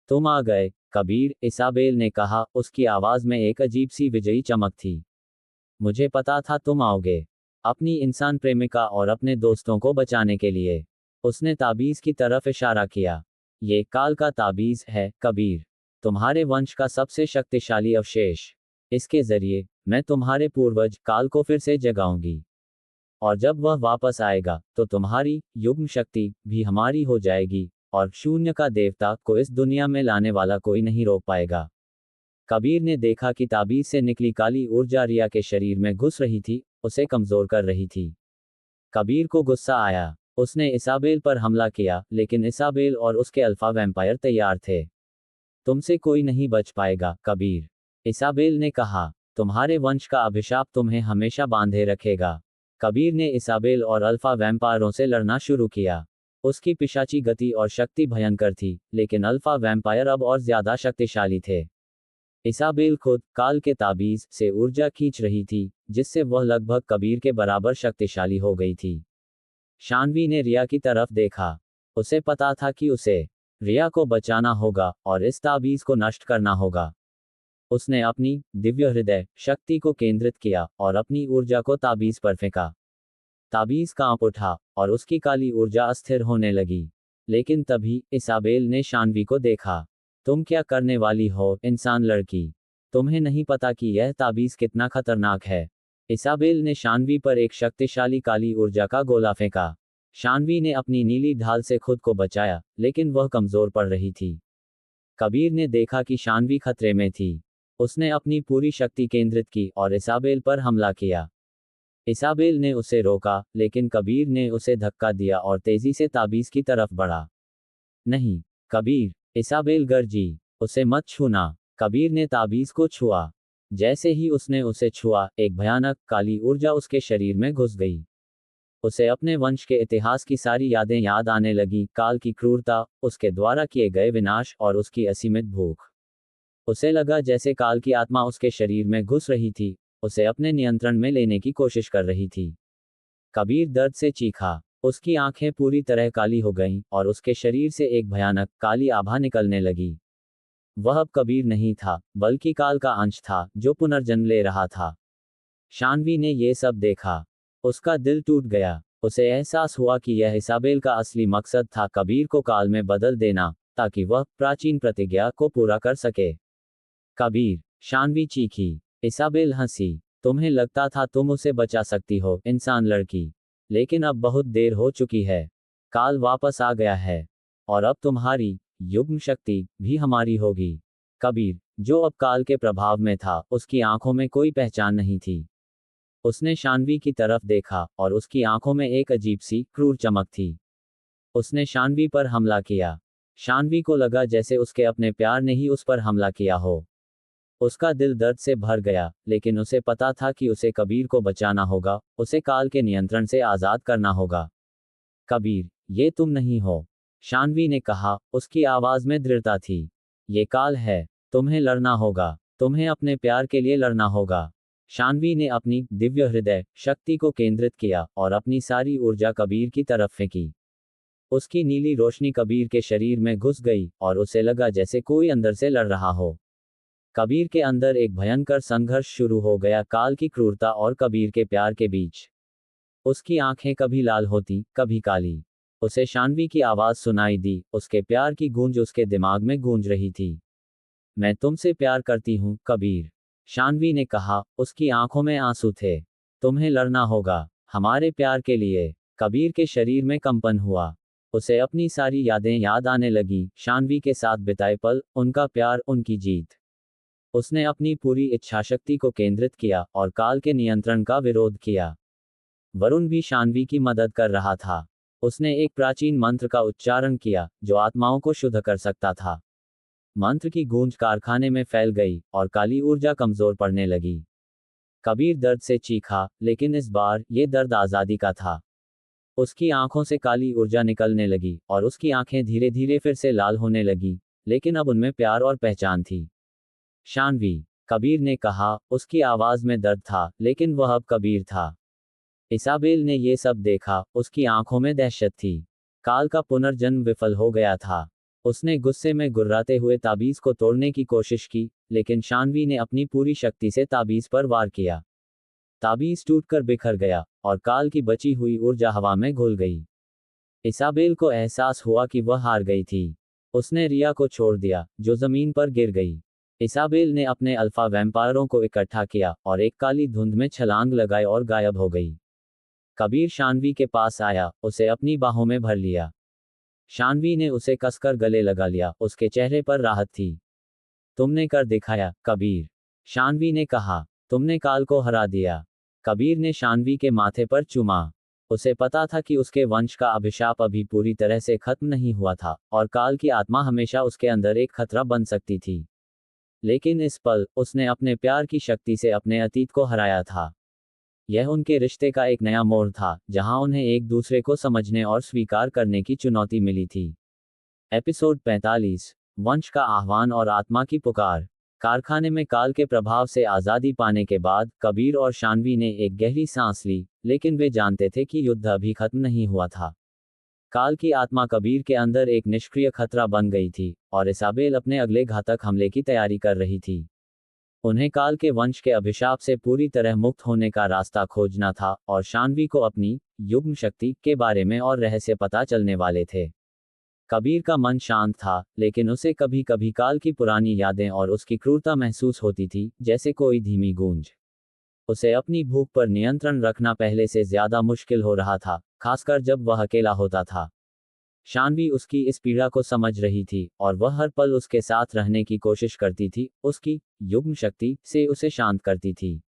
तुम आ गए, कबीर, इसाबेल ने कहा, उसकी आवाज में एक अजीब सी विजयी चमक थी। मुझे पता था तुम आओगे। अपनी इंसान प्रेमिका और अपने दोस्तों को बचाने के लिए। उसने ताबीज की तरफ इशारा किया। ये काल का ताबीज है, कबीर। तुम्हारे वंश का सबसे शक्तिशाली अवशेष। इसके जरिए, मैं तुम्हारे पूर्वज काल को फिर से जगाऊंगी। और जब वह वापस आएगा, तो तुम्हारी युग्म शक्ति भी हमारी हो जाएगी, और शून्य का देवता को इस दुनिया में लाने वाला कोई नहीं रोक पाएगा। कबीर ने देखा कि ताबीज से निकली काली ऊर्जा रिया के शरीर में घुस रही थी, उसे कमजोर कर रही थी। कबीर को गुस्सा आया। उसने इसाबेल पर हमला किया, लेकिन इसाबेल और उसके अल्फा वैम्पायर तैयार थे। तुमसे कोई नहीं बच पाएगा, कबीर, इसाबेल ने कहा। तुम्हारे वंश का अभिशाप तुम्हें हमेशा बांधे रखेगा। कबीर ने इसाबेल और अल्फा वैम्पायरों से लड़ना शुरू किया। उसकी पिशाची गति और शक्ति भयंकर थी, लेकिन अल्फा वैम्पायर अब और ज्यादा शक्तिशाली थे। इसाबेल खुद काल के ताबीज से ऊर्जा खींच रही थी, जिससे वह लगभग कबीर के बराबर शक्तिशाली हो गई थी। शानवी ने रिया की तरफ देखा। उसे पता था कि उसे रिया को बचाना होगा और इस ताबीज को नष्ट करना होगा। उसने अपनी दिव्य हृदय शक्ति को केंद्रित किया और अपनी ऊर्जा को ताबीज पर फेंका। ताबीज कांप उठा और उसकी काली ऊर्जा अस्थिर होने लगी। लेकिन तभी इसाबेल ने शानवी को देखा। तुम क्या करने वाली हो, इंसान लड़की? तुम्हें नहीं पता कि यह ताबीज कितना खतरनाक है। इसाबेल ने शानवी पर एक शक्तिशाली काली ऊर्जा का गोला फेंका। शानवी ने अपनी नीली ढाल से खुद को बचाया, लेकिन वह कमजोर पड़ रही थी। कबीर ने देखा कि शानवी खतरे में थी। उसने अपनी पूरी शक्ति केंद्रित की और इसाबेल पर हमला किया। इसाबेल ने उसे रोका, लेकिन कबीर ने उसे धक्का दिया और तेजी से ताबीज की तरफ बढ़ा। नहीं, कबीर, इसाबेल गरजी, उसे मत छूना। कबीर ने ताबीज को छुआ। जैसे ही उसने उसे छुआ, एक भयानक, काली ऊर्जा उसके शरीर में घुस गई। उसे अपने वंश के इतिहास की सारी यादें याद आने लगी, काल की क्रूरता, उसके द्वारा किए गए विनाश और उसकी असीमित भूख। उसे लगा जैसे काल की आत्मा उसके शरीर में घुस रही थी, उसे अपने नियंत्रण में लेने की कोशिश कर रही थी। कबीर दर्द से चीखा। उसकी आंखें पूरी तरह काली हो गईं और उसके शरीर से एक भयानक, काली आभा निकलने लगी। वह अब कबीर नहीं था, बल्कि काल का अंश था, जो पुनर्जन्म ले रहा था। शानवी ने ये सब देखा। उसका दिल टूट गया। उसे एहसास हुआ कि यह इसाबेल का असली मकसद था, कबीर को काल में बदल देना, ताकि वह प्राचीन प्रतिज्ञा को पूरा कर सके। कबीर, शानवी चीखी। इसाबेल हंसी। तुम्हें लगता था तुम उसे बचा सकती हो, इंसान लड़की। लेकिन अब बहुत देर हो चुकी है। काल वापस आ गया है। और अब तुम्हारी युग्म शक्ति भी हमारी होगी। कबीर, जो अब काल के प्रभाव में था, उसकी आंखों में कोई पहचान नहीं थी। उसने शानवी की तरफ देखा और उसकी आंखों में एक अजीब सी क्रूर चमक थी। उसने शानवी पर हमला किया। शानवी को लगा जैसे उसके अपने प्यार ने ही उस पर हमला किया हो। उसका दिल दर्द से भर गया, लेकिन उसे पता था कि उसे कबीर को बचाना होगा, उसे काल के नियंत्रण से आजाद करना होगा। कबीर, ये तुम नहीं हो, शानवी ने कहा, उसकी आवाज में दृढ़ता थी। ये काल है। तुम्हें लड़ना होगा। तुम्हें अपने प्यार के लिए लड़ना होगा। शानवी ने अपनी दिव्य हृदय शक्ति को केंद्रित किया और अपनी सारी ऊर्जा कबीर की तरफ फेंकी। उसकी नीली रोशनी कबीर के शरीर में घुस गई और उसे लगा जैसे कोई अंदर से लड़ रहा हो। कबीर के अंदर एक भयंकर संघर्ष शुरू हो गया, काल की क्रूरता और कबीर के प्यार के बीच। उसकी आंखें कभी लाल होती, कभी काली। उसे शानवी की आवाज सुनाई दी, उसके प्यार की गूंज उसके दिमाग में गूंज रही थी। मैं तुमसे प्यार करती हूं, कबीर, शानवी ने कहा, उसकी आंखों में आंसू थे। तुम्हें लड़ना होगा, हमारे प्यार के लिए। कबीर के शरीर में कंपन हुआ। उसे अपनी सारी यादें याद आने लगी, शानवी के साथ बिताए पल, उनका प्यार, उनकी जीत। उसने अपनी पूरी इच्छाशक्ति को केंद्रित किया और काल के नियंत्रण का विरोध किया। वरुण भी शानवी की मदद कर रहा था। उसने एक प्राचीन मंत्र का उच्चारण किया, जो आत्माओं को शुद्ध कर सकता था। मंत्र की गूंज कारखाने में फैल गई और काली ऊर्जा कमजोर पड़ने लगी। कबीर दर्द से चीखा, लेकिन इस बार ये दर्द आजादी का था। उसकी आंखों से काली ऊर्जा निकलने लगी और उसकी आंखें धीरे धीरे फिर से लाल होने लगी, लेकिन अब उनमें प्यार और पहचान थी। शानवी, कबीर ने कहा, उसकी आवाज में दर्द था, लेकिन वह अब कबीर था। इसाबेल ने ये सब देखा, उसकी आंखों में दहशत थी। काल का पुनर्जन्म विफल हो गया था। उसने गुस्से में गुर्राते हुए ताबीज को तोड़ने की कोशिश की, लेकिन शानवी ने अपनी पूरी शक्ति से ताबीज पर वार किया। ताबीज टूटकर बिखर गया और काल की बची हुई ऊर्जा हवा में घुल गई। इसाबेल को एहसास हुआ कि वह हार गई थी। उसने रिया को छोड़ दिया, जो जमीन पर गिर गई। इसाबेल ने अपने अल्फा वैम्पायरों को इकट्ठा किया और एक काली धुंध में छलांग लगाई और गायब हो गई। कबीर शानवी के पास आया, उसे अपनी बाहों में भर लिया। शानवी ने उसे कसकर गले लगा लिया, उसके चेहरे पर राहत थी। तुमने कर दिखाया, कबीर, शानवी ने कहा, तुमने काल को हरा दिया। कबीर ने शानवी के माथे पर चूमा। उसे पता था कि उसके वंश का अभिशाप अभी पूरी तरह से खत्म नहीं हुआ था, और काल की आत्मा हमेशा उसके अंदर एक खतरा बन सकती थी। लेकिन इस पल, उसने अपने प्यार की शक्ति से अपने अतीत को हराया था। यह उनके रिश्ते का एक नया मोड़ था, जहां उन्हें एक दूसरे को समझने और स्वीकार करने की चुनौती मिली थी। एपिसोड 45, वंश का आह्वान और आत्मा की पुकार। कारखाने में काल के प्रभाव से आज़ादी पाने के बाद कबीर और शानवी ने एक गहरी सांस ली, लेकिन वे जानते थे कि युद्ध अभी खत्म नहीं हुआ था। काल की आत्मा कबीर के अंदर एक निष्क्रिय खतरा बन गई थी, और इसाबेल अपने अगले घातक हमले की तैयारी कर रही थी। उन्हें काल के वंश के अभिशाप से पूरी तरह मुक्त होने का रास्ता खोजना था, और शानवी को अपनी युग्म शक्ति के बारे में और रहस्य पता चलने वाले थे। कबीर का मन शांत था, लेकिन उसे कभी कभी काल की पुरानी यादें और उसकी क्रूरता महसूस होती थी, जैसे कोई धीमी गूंज। उसे अपनी भूख पर नियंत्रण रखना पहले से ज्यादा मुश्किल हो रहा था, खासकर जब वह अकेला होता था। शानवी उसकी इस पीड़ा को समझ रही थी, और वह हर पल उसके साथ रहने की कोशिश करती थी, उसकी युग्म शक्ति से उसे शांत करती थी।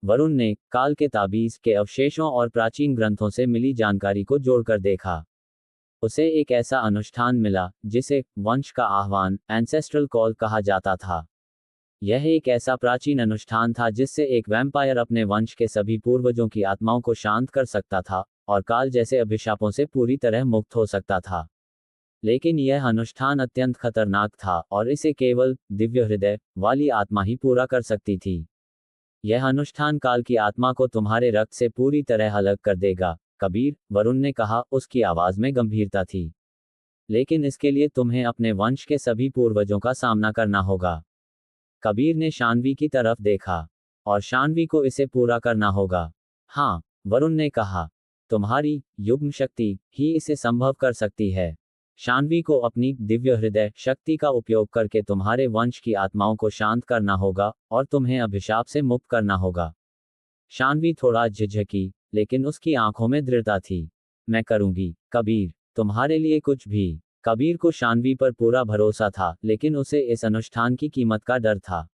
वरुण ने काल के ताबीज के अवशेषों और प्राचीन ग्रंथों से मिली जानकारी को जोड़कर देखा। उसे एक ऐसा अनुष्ठान मिला, जिसे वंश का आह्वान एंसेस्ट्रल कॉल कहा जाता था। यह एक ऐसा प्राचीन अनुष्ठान था जिससे एक वैम्पायर अपने वंश के सभी पूर्वजों की आत्माओं को शांत कर सकता था, और काल जैसे अभिशापों से पूरी तरह मुक्त हो सकता था। लेकिन यह अनुष्ठान अत्यंत खतरनाक था, और इसे केवल दिव्य हृदय वाली आत्मा ही पूरा कर सकती थी। यह अनुष्ठान काल की आत्मा को तुम्हारे रक्त से पूरी तरह अलग कर देगा, कबीर, वरुण ने कहा, उसकी आवाज में गंभीरता थी। लेकिन इसके लिए तुम्हें अपने वंश के सभी पूर्वजों का सामना करना होगा। कबीर ने शानवी की तरफ देखा। और शानवी को इसे पूरा करना होगा। हाँ, वरुण ने कहा, तुम्हारी युग्म शक्ति ही इसे संभव कर सकती है। शानवी को अपनी दिव्य हृदय शक्ति का उपयोग करके तुम्हारे वंश की आत्माओं को शांत करना होगा और तुम्हें अभिशाप से मुक्त करना होगा। शानवी थोड़ा झिझकी, लेकिन उसकी आंखों में दृढ़ता थी। मैं करूंगी, कबीर, तुम्हारे लिए कुछ भी। कबीर को शानवी पर पूरा भरोसा था, लेकिन उसे इस अनुष्ठान की कीमत का डर था।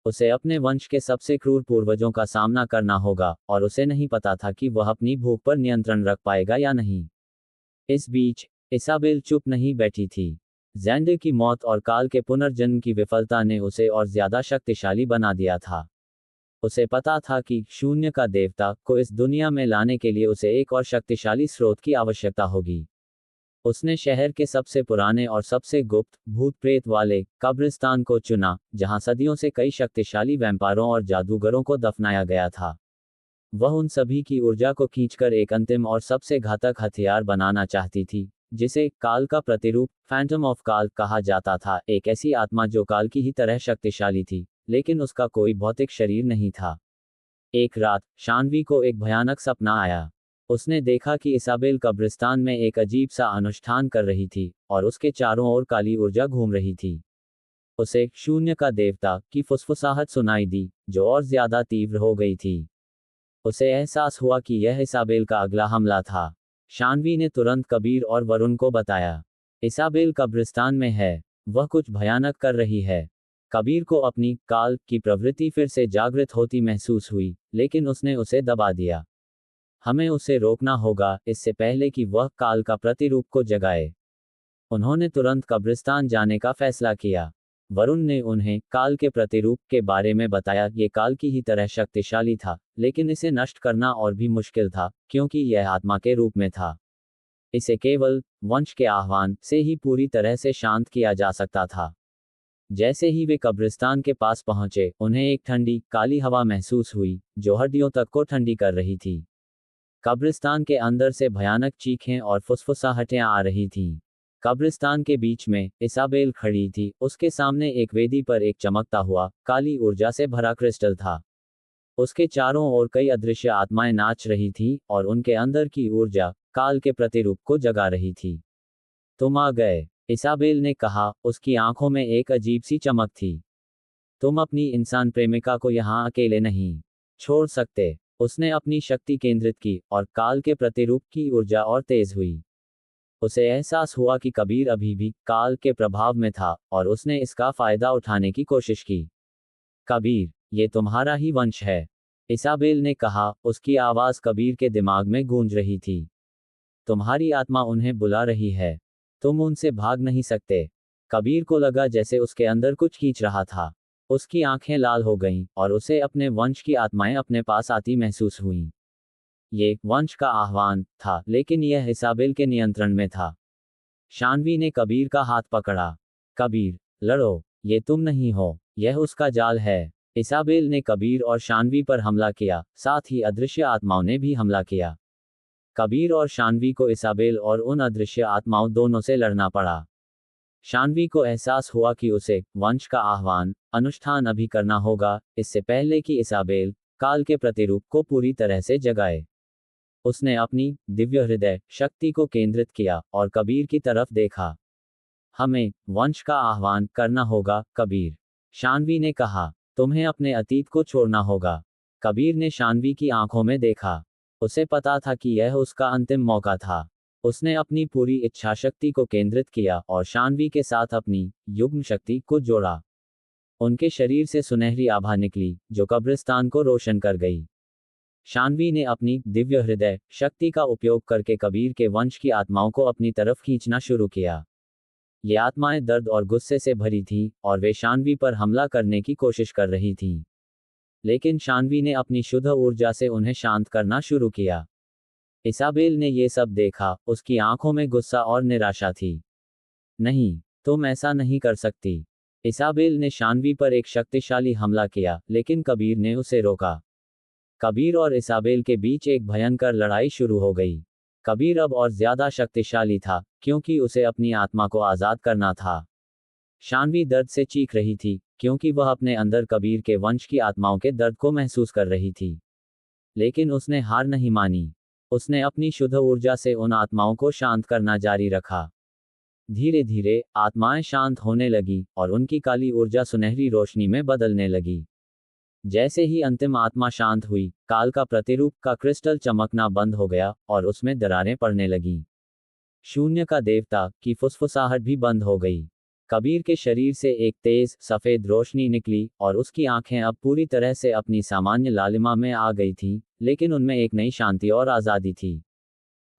उसे अपने वंश के सबसे क्रूर पूर्वजों का सामना करना होगा, और उसे नहीं पता था कि वह अपनी भूख पर नियंत्रण रख पाएगा या नहीं। इस बीच इसाबेल चुप नहीं बैठी थी। ज़ैंडर की मौत और काल के पुनर्जन्म की विफलता ने उसे और ज्यादा शक्तिशाली बना दिया था। उसे पता था कि शून्य का देवता को इस दुनिया में लाने के लिए उसे एक और शक्तिशाली स्रोत की आवश्यकता होगी। उसने शहर के सबसे पुराने और सबसे गुप्त भूत प्रेत वाले कब्रिस्तान को चुना, जहां सदियों से कई शक्तिशाली वैम्पायरों और जादूगरों को दफनाया गया था। वह उन सभी की ऊर्जा को खींचकर एक अंतिम और सबसे घातक हथियार बनाना चाहती थी, जिसे काल का प्रतिरूप फैंटम ऑफ काल कहा जाता था। एक ऐसी आत्मा जो काल की ही तरह शक्तिशाली थी, लेकिन उसका कोई भौतिक शरीर नहीं था। एक रात शानवी को एक भयानक सपना आया। उसने देखा कि इसाबेल कब्रिस्तान में एक अजीब सा अनुष्ठान कर रही थी, और उसके चारों ओर काली ऊर्जा घूम रही थी। उसे शून्य का देवता की फुसफुसाहट सुनाई दी, जो और ज्यादा तीव्र हो गई थी। उसे एहसास हुआ कि यह इसाबेल का अगला हमला था। शानवी ने तुरंत कबीर और वरुण को बताया। इसाबेल कब्रिस्तान में है, वह कुछ भयानक कर रही है। कबीर को अपनी काल की प्रवृत्ति फिर से जागृत होती महसूस हुई, लेकिन उसने उसे दबा दिया। हमें उसे रोकना होगा, इससे पहले कि वह काल का प्रतिरूप को जगाए। उन्होंने तुरंत कब्रिस्तान जाने का फैसला किया। वरुण ने उन्हें काल के प्रतिरूप के बारे में बताया। ये काल की ही तरह शक्तिशाली था, लेकिन इसे नष्ट करना और भी मुश्किल था, क्योंकि यह आत्मा के रूप में था। इसे केवल वंश के आह्वान से ही पूरी तरह से शांत किया जा सकता था। जैसे ही वे कब्रिस्तान के पास पहुंचे, उन्हें एक ठंडी काली हवा महसूस हुई, जो हड्डियों तक को ठंडी कर रही थी। कब्रिस्तान के अंदर से भयानक चीखें और फुसफुसाहटें आ रही थीं। कब्रिस्तान के बीच में इसाबेल खड़ी थी। उसके सामने एक वेदी पर एक चमकता हुआ काली ऊर्जा से भरा क्रिस्टल था। उसके चारों ओर कई अदृश्य आत्माएं नाच रही थीं, और उनके अंदर की ऊर्जा काल के प्रतिरूप को जगा रही थी। तुम आ गए, इसाबेल ने कहा। उसकी आंखों में एक अजीब सी चमक थी। तुम अपनी इंसान प्रेमिका को यहाँ अकेले नहीं छोड़ सकते। उसने अपनी शक्ति केंद्रित की, और काल के प्रतिरूप की ऊर्जा और तेज हुई। उसे एहसास हुआ कि कबीर अभी भी काल के प्रभाव में था, और उसने इसका फायदा उठाने की कोशिश की। कबीर, ये तुम्हारा ही वंश है, इसाबेल ने कहा। उसकी आवाज कबीर के दिमाग में गूंज रही थी। तुम्हारी आत्मा उन्हें बुला रही है, तुम उनसे भाग नहीं सकते। कबीर को लगा जैसे उसके अंदर कुछ खींच रहा था। उसकी आंखें लाल हो गईं, और उसे अपने वंश की आत्माएं अपने पास आती महसूस हुईं। ये वंश का आह्वान था, लेकिन यह इसाबेल के नियंत्रण में था। शानवी ने कबीर का हाथ पकड़ा। कबीर, लड़ो, ये तुम नहीं हो, यह उसका जाल है। इसाबेल ने कबीर और शानवी पर हमला किया, साथ ही अदृश्य आत्माओं ने भी हमला किया। कबीर और शानवी को इसाबेल और उन अदृश्य आत्माओं दोनों से लड़ना पड़ा। शानवी को एहसास हुआ कि उसे वंश का आह्वान अनुष्ठान अभी करना होगा, इससे पहले कि इसाबेल काल के प्रतिरूप को पूरी तरह से जगाए। उसने अपनी दिव्य हृदय शक्ति को केंद्रित किया और कबीर की तरफ देखा। हमें वंश का आह्वान करना होगा, कबीर, शानवी ने कहा। तुम्हें अपने अतीत को छोड़ना होगा। कबीर ने शानवी की आंखों में देखा। उसे पता था कि यह उसका अंतिम मौका था। उसने अपनी पूरी इच्छा शक्ति को केंद्रित किया और शानवी के साथ अपनी युग्म शक्ति को जोड़ा। उनके शरीर से सुनहरी आभा निकली, जो कब्रिस्तान को रोशन कर गई। शानवी ने अपनी दिव्य हृदय शक्ति का उपयोग करके कबीर के वंश की आत्माओं को अपनी तरफ खींचना शुरू किया। ये आत्माएं दर्द और गुस्से से भरी थीं, और वे शानवी पर हमला करने की कोशिश कर रही थीं। लेकिन शानवी ने अपनी शुद्ध ऊर्जा से उन्हें शांत करना शुरू किया। इसाबेल ने ये सब देखा। उसकी आंखों में गुस्सा और निराशा थी। नहीं, तुम ऐसा नहीं कर सकती। इसाबेल ने शानवी पर एक शक्तिशाली हमला किया, लेकिन कबीर ने उसे रोका। कबीर और इसाबेल के बीच एक भयंकर लड़ाई शुरू हो गई। कबीर अब और ज्यादा शक्तिशाली था, क्योंकि उसे अपनी आत्मा को आजाद करना था। शानवी दर्द से चीख रही थी, क्योंकि वह अपने अंदर कबीर के वंश की आत्माओं के दर्द को महसूस कर रही थी। लेकिन उसने हार नहीं मानी। उसने अपनी शुद्ध ऊर्जा से उन आत्माओं को शांत करना जारी रखा। धीरे धीरे आत्माएं शांत होने लगी और उनकी काली ऊर्जा सुनहरी रोशनी में बदलने लगी। जैसे ही अंतिम आत्मा शांत हुई, काल का प्रतिरूप का क्रिस्टल चमकना बंद हो गया और उसमें दरारें पड़ने लगीं। शून्य का देवता की फुसफुसाहट भी बंद हो गई। कबीर के शरीर से एक तेज सफेद रोशनी निकली और उसकी आंखें अब पूरी तरह से अपनी सामान्य लालिमा में आ गई थीं, लेकिन उनमें एक नई शांति और आज़ादी थी।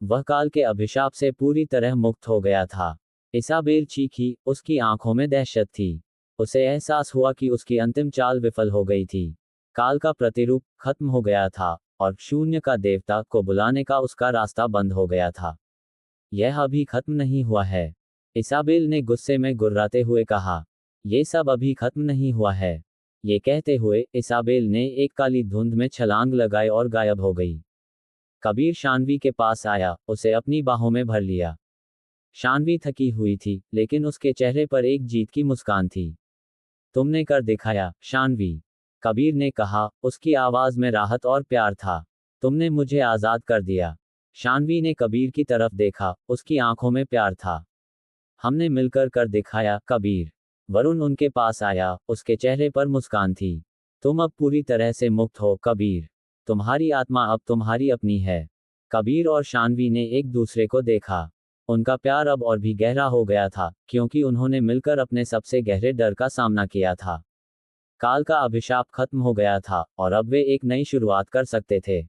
वह काल के अभिशाप से पूरी तरह मुक्त हो गया था। इसाबेल चीखी, उसकी आंखों में दहशत थी। उसे एहसास हुआ कि उसकी अंतिम चाल विफल हो गई थी। काल का प्रतिरूप खत्म हो गया था और शून्य का देवता को बुलाने का उसका रास्ता बंद हो गया था। यह अभी खत्म नहीं हुआ है, इसाबेल ने गुस्से में गुर्राते हुए कहा। ये सब अभी खत्म नहीं हुआ है। ये कहते हुए इसाबेल ने एक काली धुंध में छलांग लगाई और गायब हो गई। कबीर शानवी के पास आया, उसे अपनी बाहों में भर लिया। शानवी थकी हुई थी, लेकिन उसके चेहरे पर एक जीत की मुस्कान थी। तुमने कर दिखाया, शानवी, कबीर ने कहा, उसकी आवाज में राहत और प्यार था। तुमने मुझे आजाद कर दिया। शानवी ने कबीर की तरफ देखा, उसकी आंखों में प्यार था। हमने मिलकर कर दिखाया, कबीर। वरुण उनके पास आया, उसके चेहरे पर मुस्कान थी। तुम अब पूरी तरह से मुक्त हो, कबीर। तुम्हारी आत्मा अब तुम्हारी अपनी है। कबीर और शानवी ने एक दूसरे को देखा। उनका प्यार अब और भी गहरा हो गया था, क्योंकि उन्होंने मिलकर अपने सबसे गहरे डर का सामना किया था। काल का अभिशाप खत्म हो गया था और अब वे एक नई शुरुआत कर सकते थे।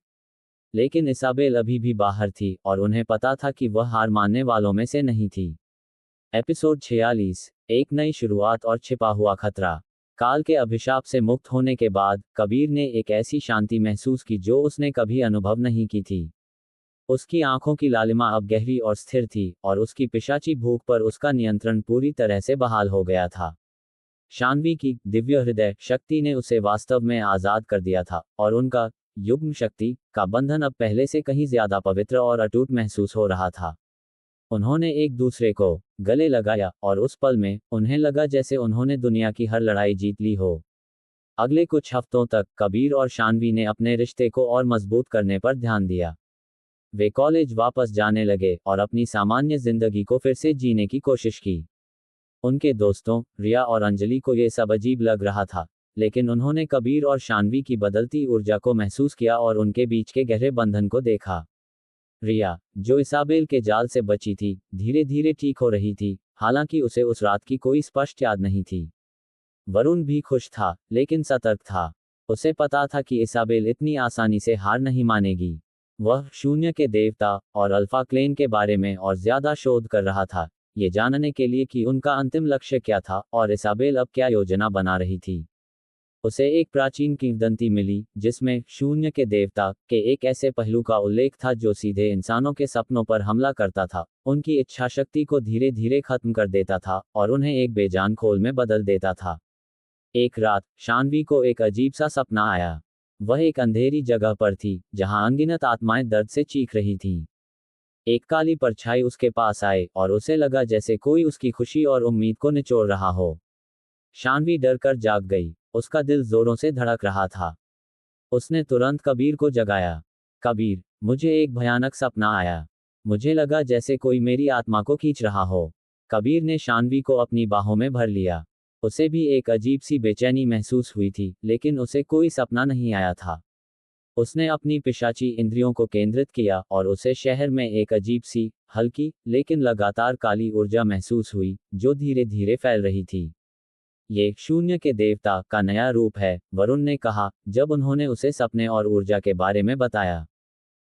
लेकिन इसाबेल अभी भी बाहर थी और उन्हें पता था कि वह हार मानने वालों में से नहीं थी। एपिसोड 46, एक नई शुरुआत और छिपा हुआ खतरा। काल के अभिशाप से मुक्त होने के बाद कबीर ने एक ऐसी शांति महसूस की जो उसने कभी अनुभव नहीं की थी। उसकी आंखों की लालिमा अब गहरी और स्थिर थी और उसकी पिशाची भूख पर उसका नियंत्रण पूरी तरह से बहाल हो गया था। शानवी की दिव्य हृदय शक्ति ने उसे वास्तव में आजाद कर दिया था और उनका युग्म शक्ति का बंधन अब पहले से कहीं ज्यादा पवित्र और अटूट महसूस हो रहा था। उन्होंने एक दूसरे को गले लगाया और उस पल में उन्हें लगा जैसे उन्होंने दुनिया की हर लड़ाई जीत ली हो। अगले कुछ हफ्तों तक कबीर और शानवी ने अपने रिश्ते को और मजबूत करने पर ध्यान दिया। वे कॉलेज वापस जाने लगे और अपनी सामान्य जिंदगी को फिर से जीने की कोशिश की। उनके दोस्तों रिया और अंजलि को ये सब अजीब लग रहा था, लेकिन उन्होंने कबीर और शानवी की बदलती ऊर्जा को महसूस किया और उनके बीच के गहरे बंधन को देखा। रिया, जो इसाबेल के जाल से बची थी, धीरे धीरे ठीक हो रही थी, हालांकि उसे उस रात की कोई स्पष्ट याद नहीं थी। वरुण भी खुश था, लेकिन सतर्क था। उसे पता था कि इसाबेल इतनी आसानी से हार नहीं मानेगी। वह शून्य के देवता और अल्फा क्लेन के बारे में और ज्यादा शोध कर रहा था, ये जानने के लिए कि उनका अंतिम लक्ष्य क्या था और इसाबेल अब क्या योजना बना रही थी। उसे एक प्राचीन किंवदंती मिली जिसमें शून्य के देवता के एक ऐसे पहलू का उल्लेख था जो सीधे इंसानों के सपनों पर हमला करता था, उनकी इच्छा शक्ति को धीरे धीरे खत्म कर देता था और उन्हें एक बेजान खोल में बदल देता था। एक रात शानवी को एक अजीब सा सपना आया। वह एक अंधेरी जगह पर थी जहां अनगिनत आत्माएं दर्द से चीख रही थीं। एक काली परछाई उसके पास आए और उसे लगा जैसे कोई उसकी खुशी और उम्मीद को निचोड़ रहा हो। शानवी डर कर जाग गई, उसका दिल जोरों से धड़क रहा था। उसने तुरंत कबीर को जगाया। कबीर, मुझे एक भयानक सपना आया। मुझे लगा जैसे कोई मेरी आत्मा को खींच रहा हो। कबीर ने शानवी को अपनी बाहों में भर लिया। उसे भी एक अजीब सी बेचैनी महसूस हुई थी, लेकिन उसे कोई सपना नहीं आया था। उसने अपनी पिशाची इंद्रियों को केंद्रित किया और उसे शहर में एक अजीब सी, हल्की, लेकिन लगातार काली ऊर्जा महसूस हुई, जो धीरे धीरे फैल रही थी। ये शून्य के देवता का नया रूप है, वरुण ने कहा, जब उन्होंने उसे सपने और ऊर्जा के बारे में बताया।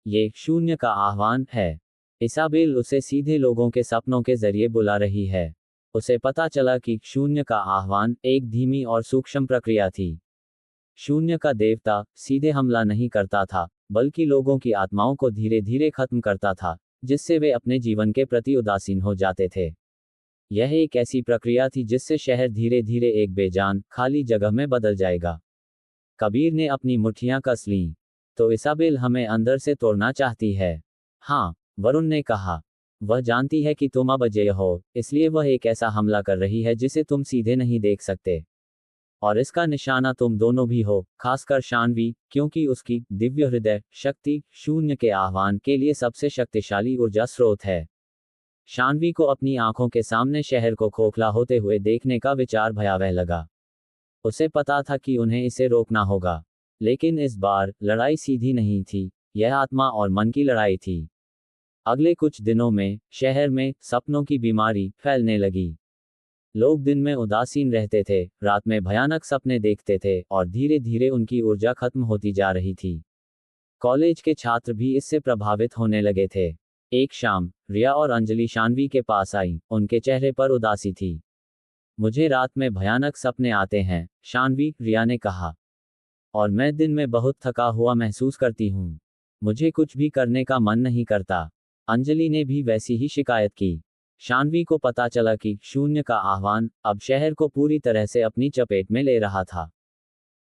ये शून्य का आह्वान है। इसाबेल उसे सीधे लोगों के सपनों के जरिए बुला रही है। उसे पता चला कि शून्य का आह्वान एक धीमी और सूक्ष्म प्रक्रिया थी। शून्य का देवता सीधे हमला नहीं करता था, बल्कि लोगों की आत्माओं को धीरे धीरे खत्म करता था, जिससे वे अपने जीवन के प्रति उदासीन हो जाते थे। यह एक ऐसी प्रक्रिया थी जिससे शहर धीरे धीरे एक बेजान, खाली जगह में बदल जाएगा। कबीर ने अपनी मुट्ठियां कस लीं। तो इसाबेल हमें अंदर से तोड़ना चाहती है। हाँ, वरुण ने कहा। वह जानती है कि तुम अब अजेय हो, इसलिए वह एक ऐसा हमला कर रही है जिसे तुम सीधे नहीं देख सकते। और इसका निशाना तुम दोनों भी हो, खासकर शानवी, क्योंकि उसकी दिव्य हृदय शक्ति शून्य के आह्वान के लिए सबसे शक्तिशाली ऊर्जा स्रोत है। शानवी को अपनी आंखों के सामने शहर को खोखला होते हुए देखने का विचार भयावह लगा। उसे पता था कि उन्हें इसे रोकना होगा, लेकिन इस बार लड़ाई सीधी नहीं थी, यह आत्मा और मन की लड़ाई थी। अगले कुछ दिनों में शहर में सपनों की बीमारी फैलने लगी। लोग दिन में उदासीन रहते थे, रात में भयानक सपने देखते थे और धीरे धीरे उनकी ऊर्जा खत्म होती जा रही थी। कॉलेज के छात्र भी इससे प्रभावित होने लगे थे। एक शाम रिया और अंजलि शानवी के पास आई, उनके चेहरे पर उदासी थी। मुझे रात में भयानक सपने आते हैं, शानवी, रिया ने कहा। और मैं दिन में बहुत थका हुआ महसूस करती हूँ। मुझे कुछ भी करने का मन नहीं करता। अंजलि ने भी वैसी ही शिकायत की। शानवी को पता चला कि शून्य का आह्वान अब शहर को पूरी तरह से अपनी चपेट में ले रहा था।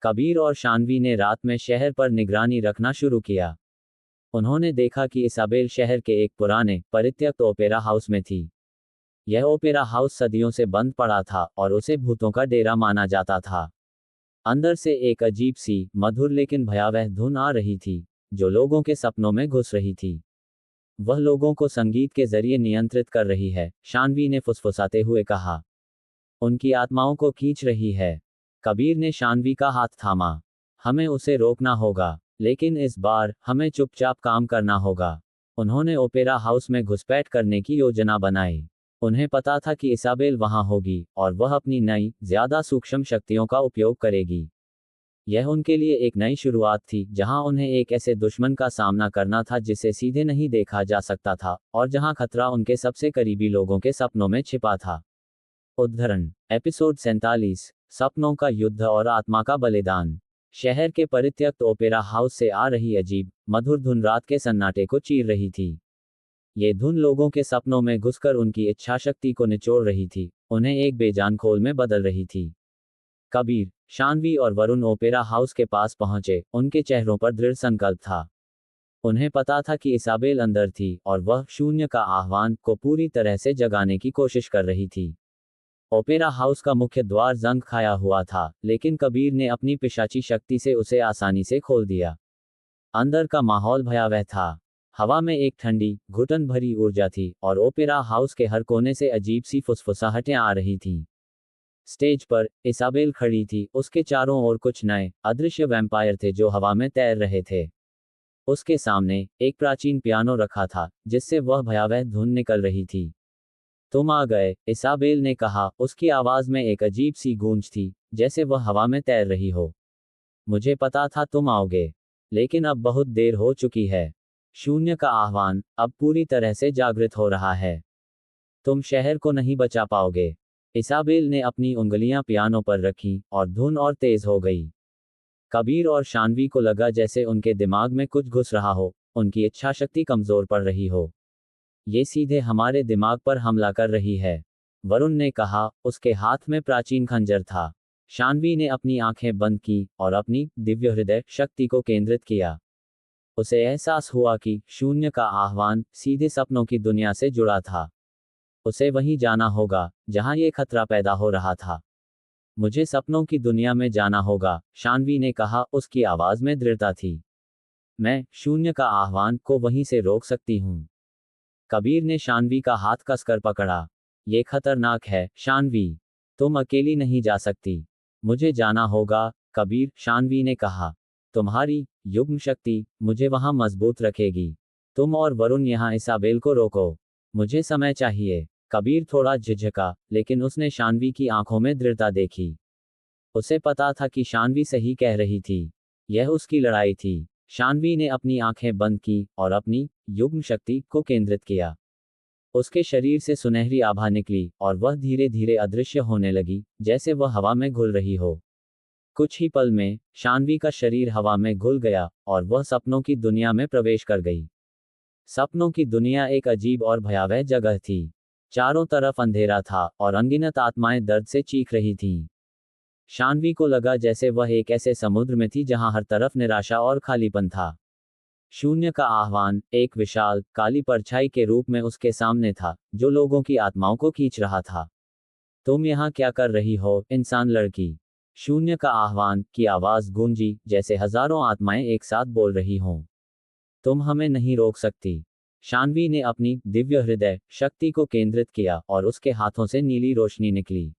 कबीर और शानवी ने रात में शहर पर निगरानी रखना शुरू किया। उन्होंने देखा कि इसाबेल शहर के एक पुराने परित्यक्त ओपेरा हाउस में थी। यह ओपेरा हाउस सदियों से बंद पड़ा था और उसे भूतों का डेरा माना जाता था। अंदर से एक अजीब सी मधुर लेकिन भयावह धुन आ रही थी, जो लोगों के सपनों में घुस रही थी। वह लोगों को संगीत के जरिए नियंत्रित कर रही है, शानवी ने फुसफुसाते हुए कहा। उनकी आत्माओं को खींच रही है। कबीर ने शानवी का हाथ थामा। हमें उसे रोकना होगा, लेकिन इस बार हमें चुपचाप काम करना होगा। उन्होंने ओपेरा हाउस में घुसपैठ करने की योजना बनाई। उन्हें पता था कि इसाबेल वहां होगी और वह अपनी नई, ज्यादा सूक्ष्म शक्तियों का उपयोग करेगी। यह उनके लिए एक नई शुरुआत थी, जहां उन्हें एक ऐसे दुश्मन का सामना करना था जिसे सीधे नहीं देखा जा सकता था और जहां खतरा उनके सबसे करीबी लोगों के सपनों में छिपा था। उद्धरण एपिसोड 47 सपनों का युद्ध और आत्मा का बलिदान। शहर के परित्यक्त ओपेरा हाउस से आ रही अजीब, मधुर धुन रात के सन्नाटे को चीर रही थी। ये धुन लोगों के सपनों में घुसकर उनकी इच्छाशक्ति को निचोड़ रही थी, उन्हें एक बेजान खोल में बदल रही थी। कबीर, शानवी और वरुण ओपेरा हाउस के पास पहुंचे, उनके चेहरों पर दृढ़ संकल्प था। उन्हें पता था कि इसाबेल अंदर थी और वह शून्य का आह्वान को पूरी तरह से जगाने की कोशिश कर रही थी। ओपेरा हाउस का मुख्य द्वार जंग खाया हुआ था, लेकिन कबीर ने अपनी पिशाची शक्ति से उसे आसानी से खोल दिया। अंदर का माहौल भयावह था। हवा में एक ठंडी, घुटन भरी ऊर्जा थी और ओपेरा हाउस के हर कोने से अजीब सी फुसफुसाहटें आ रही थीं। स्टेज पर इसाबेल खड़ी थी, उसके चारों ओर कुछ नए, अदृश्य वैम्पायर थे जो हवा में तैर रहे थे। उसके सामने एक प्राचीन पियानो रखा था, जिससे वह भयावह धुन निकल रही थी। तुम आ गए, इसाबेल ने कहा, उसकी आवाज में एक अजीब सी गूंज थी, जैसे वह हवा में तैर रही हो। मुझे पता था तुम आओगे, लेकिन अब बहुत देर हो चुकी है। शून्य का आह्वान अब पूरी तरह से जागृत हो रहा है। तुम शहर को नहीं बचा पाओगे। इसाबेल ने अपनी उंगलियां पियानो पर रखीं और धुन और तेज हो गई। कबीर और शानवी को लगा जैसे उनके दिमाग में कुछ घुस रहा हो, उनकी इच्छाशक्ति कमजोर पड़ रही हो। ये सीधे हमारे दिमाग पर हमला कर रही है, वरुण ने कहा, उसके हाथ में प्राचीन खंजर था। शानवी ने अपनी आंखें बंद की और अपनी दिव्य हृदय शक्ति को केंद्रित किया। उसे एहसास हुआ कि शून्य का आह्वान सीधे सपनों की दुनिया से जुड़ा था। उसे वहीं जाना होगा जहां ये खतरा पैदा हो रहा था। मुझे सपनों की दुनिया में जाना होगा, शानवी ने कहा, उसकी आवाज में दृढ़ता थी। मैं शून्य का आह्वान को वहीं से रोक सकती हूँ। कबीर ने शानवी का हाथ कसकर पकड़ा। ये खतरनाक है, शानवी। तुम अकेली नहीं जा सकती। मुझे जाना होगा, कबीर, शानवी ने कहा। तुम्हारी युग्म शक्ति मुझे वहां मजबूत रखेगी। तुम और वरुण यहां इसाबेल को रोको। मुझे समय चाहिए। कबीर थोड़ा झिझका, लेकिन उसने शानवी की आंखों में दृढ़ता देखी। उसे पता था कि शानवी सही कह रही थी। यह उसकी लड़ाई थी। शानवी ने अपनी आंखें बंद की और अपनी युग्म शक्ति को केंद्रित किया। उसके शरीर से सुनहरी आभा निकली और वह धीरे धीरे अदृश्य होने लगी, जैसे वह हवा में घुल रही हो। कुछ ही पल में शानवी का शरीर हवा में घुल गया और वह सपनों की दुनिया में प्रवेश कर गई। सपनों की दुनिया एक अजीब और भयावह जगह थी। चारों तरफ अंधेरा था और अनगिनत आत्माएं दर्द से चीख रही थीं। शानवी को लगा जैसे वह एक ऐसे समुद्र में थी जहां हर तरफ निराशा और खालीपन था। शून्य का आह्वान एक विशाल, काली परछाई के रूप में उसके सामने था, जो लोगों की आत्माओं को खींच रहा था। तुम यहाँ क्या कर रही हो, इंसान लड़की? शून्य का आह्वान की आवाज गूंजी, जैसे हजारों आत्माएं एक साथ बोल रही हों। तुम हमें नहीं रोक सकती। शानवी ने अपनी दिव्य हृदय शक्ति को केंद्रित किया और उसके हाथों से नीली रोशनी निकली।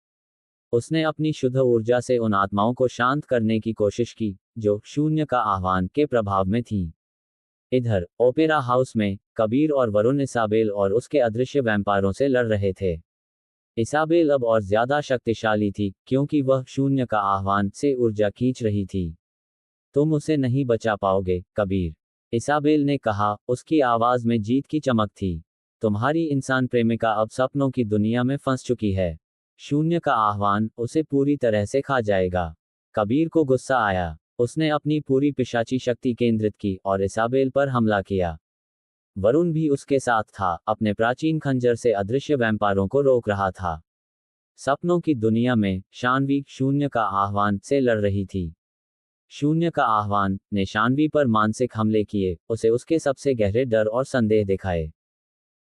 उसने अपनी शुद्ध ऊर्जा से उन आत्माओं को शांत करने की कोशिश की जो शून्य का आह्वान के प्रभाव में थीं। इधर ओपेरा हाउस में कबीर और वरुण इसाबेल और उसके अदृश्य वैम्पायरों से लड़ रहे थे। इसाबेल अब और ज्यादा शक्तिशाली थी क्योंकि वह शून्य का आह्वान से ऊर्जा खींच रही थी। तुम उसे नहीं बचा पाओगे, कबीर, इसाबेल ने कहा, उसकी आवाज में जीत की चमक थी। तुम्हारी इंसान प्रेमिका अब सपनों की दुनिया में फंस चुकी है। शून्य का आह्वान उसे पूरी तरह से खा जाएगा। कबीर को गुस्सा आया। उसने अपनी पूरी पिशाची शक्ति केंद्रित की और इसाबेल पर हमला किया। वरुण भी उसके साथ था, अपने प्राचीन खंजर से अदृश्य वैम्पायरों को रोक रहा था। सपनों की दुनिया में शानवी शून्य का आह्वान से लड़ रही थी। शून्य का आह्वान ने शानवी पर मानसिक हमले किए, उसे उसके सबसे गहरे डर और संदेह दिखाए।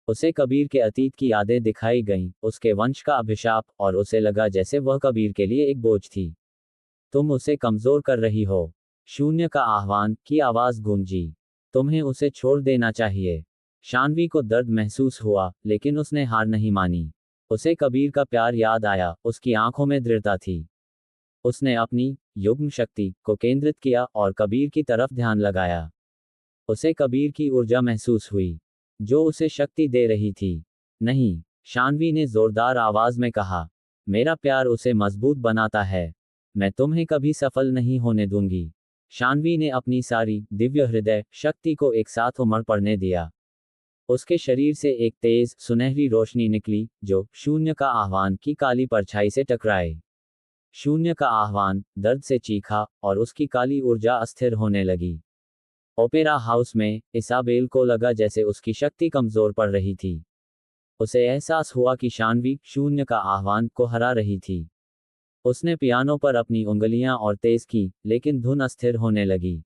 उसे कबीर के अतीत की यादें दिखाई गईं, उसके वंश का अभिशाप, और उसे लगा जैसे वह कबीर के लिए एक बोझ थी। तुम उसे कमजोर कर रही हो। शून्य का आह्वान की आवाज गूंजी। तुम्हें उसे छोड़ देना चाहिए। शानवी को दर्द महसूस हुआ, लेकिन उसने हार नहीं मानी। उसे कबीर का प्यार याद आया, उसकी आंखों में दृढ़ता थी। उसने अपनी युग्म शक्ति को केंद्रित किया और कबीर की तरफ ध्यान लगाया। उसे कबीर की ऊर्जा महसूस हुई, जो उसे शक्ति दे रही थी। नहीं, शानवी ने जोरदार आवाज में कहा, मेरा प्यार उसे मजबूत बनाता है। मैं तुम्हें कभी सफल नहीं होने दूंगी। शानवी ने अपनी सारी दिव्य हृदय शक्ति को एक साथ उमड़ पड़ने दिया। उसके शरीर से एक तेज सुनहरी रोशनी निकली जो शून्य का आह्वान की काली परछाई से टकराए। शून्य का आह्वान दर्द से चीखा और उसकी काली ऊर्जा अस्थिर होने लगी। ओपेरा हाउस में इसाबेल को लगा जैसे उसकी शक्ति कमजोर पड़ रही थी। उसे एहसास हुआ कि शानवी शून्य का आह्वान को हरा रही थी। उसने पियानो पर अपनी उंगलियां और तेज की, लेकिन धुन अस्थिर होने लगी।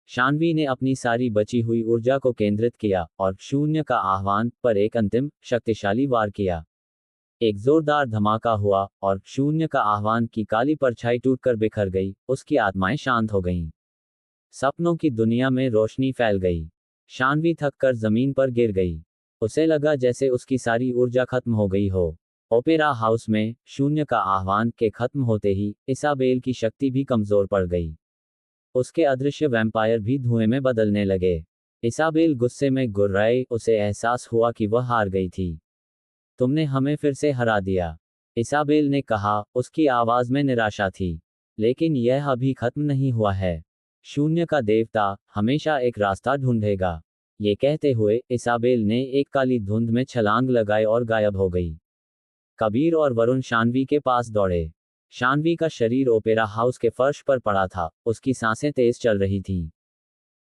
शानवी ने अपनी सारी बची हुई ऊर्जा को केंद्रित किया और शून्य का आह्वान पर एक अंतिम शक्तिशाली वार किया। एक जोरदार धमाका हुआ और शून्य का आह्वान की काली परछाई टूटकर बिखर गई, उसकी आत्माएं शांत हो गईं। सपनों की दुनिया में रोशनी फैल गई। शानवी थककर जमीन पर गिर गई। उसे लगा जैसे उसकी सारी ऊर्जा खत्म हो गई हो। ओपेरा हाउस में शून्य का आह्वान के खत्म होते ही इसाबेल की शक्ति भी कमजोर पड़ गई। उसके अदृश्य वैम्पायर भी धुएं में बदलने लगे। इसाबेल गुस्से में गुर्राई, उसे एहसास हुआ कि वह हार गई थी। तुमने हमें फिर से हरा दिया, इसाबेल ने कहा, उसकी आवाज में निराशा थी। लेकिन यह अभी खत्म नहीं हुआ है। शून्य का देवता हमेशा एक रास्ता ढूंढेगा। ये कहते हुए इसाबेल ने एक काली धुंध में छलांग लगाई और गायब हो गई। कबीर और वरुण शानवी के पास दौड़े। शानवी का शरीर ओपेरा हाउस के फर्श पर पड़ा था, उसकी सांसें तेज चल रही थीं।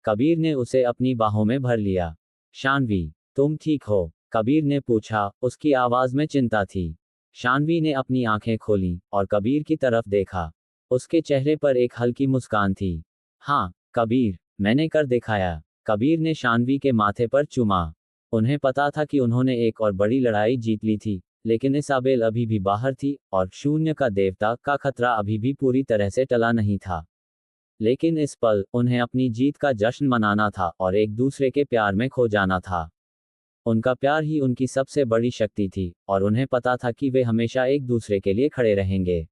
कबीर ने उसे अपनी बाहों में भर लिया। शानवी, तुम ठीक हो? कबीर ने पूछा, उसकी आवाज में चिंता थी। शानवी ने अपनी आंखें खोलीं और कबीर की तरफ देखा। उसके चेहरे पर एक हल्की मुस्कान थी। हाँ, कबीर, मैंने कर दिखाया। कबीर ने शानवी के माथे पर चूमा। उन्हें पता था कि उन्होंने एक और बड़ी लड़ाई जीत ली थी, लेकिन इसाबेल अभी भी बाहर थी और शून्य का देवता का खतरा अभी भी पूरी तरह से टला नहीं था। लेकिन इस पल उन्हें अपनी जीत का जश्न मनाना था और एक दूसरे के प्यार में खो जाना था। उनका प्यार ही उनकी सबसे बड़ी शक्ति थी और उन्हें पता था कि वे हमेशा एक दूसरे के लिए खड़े रहेंगे।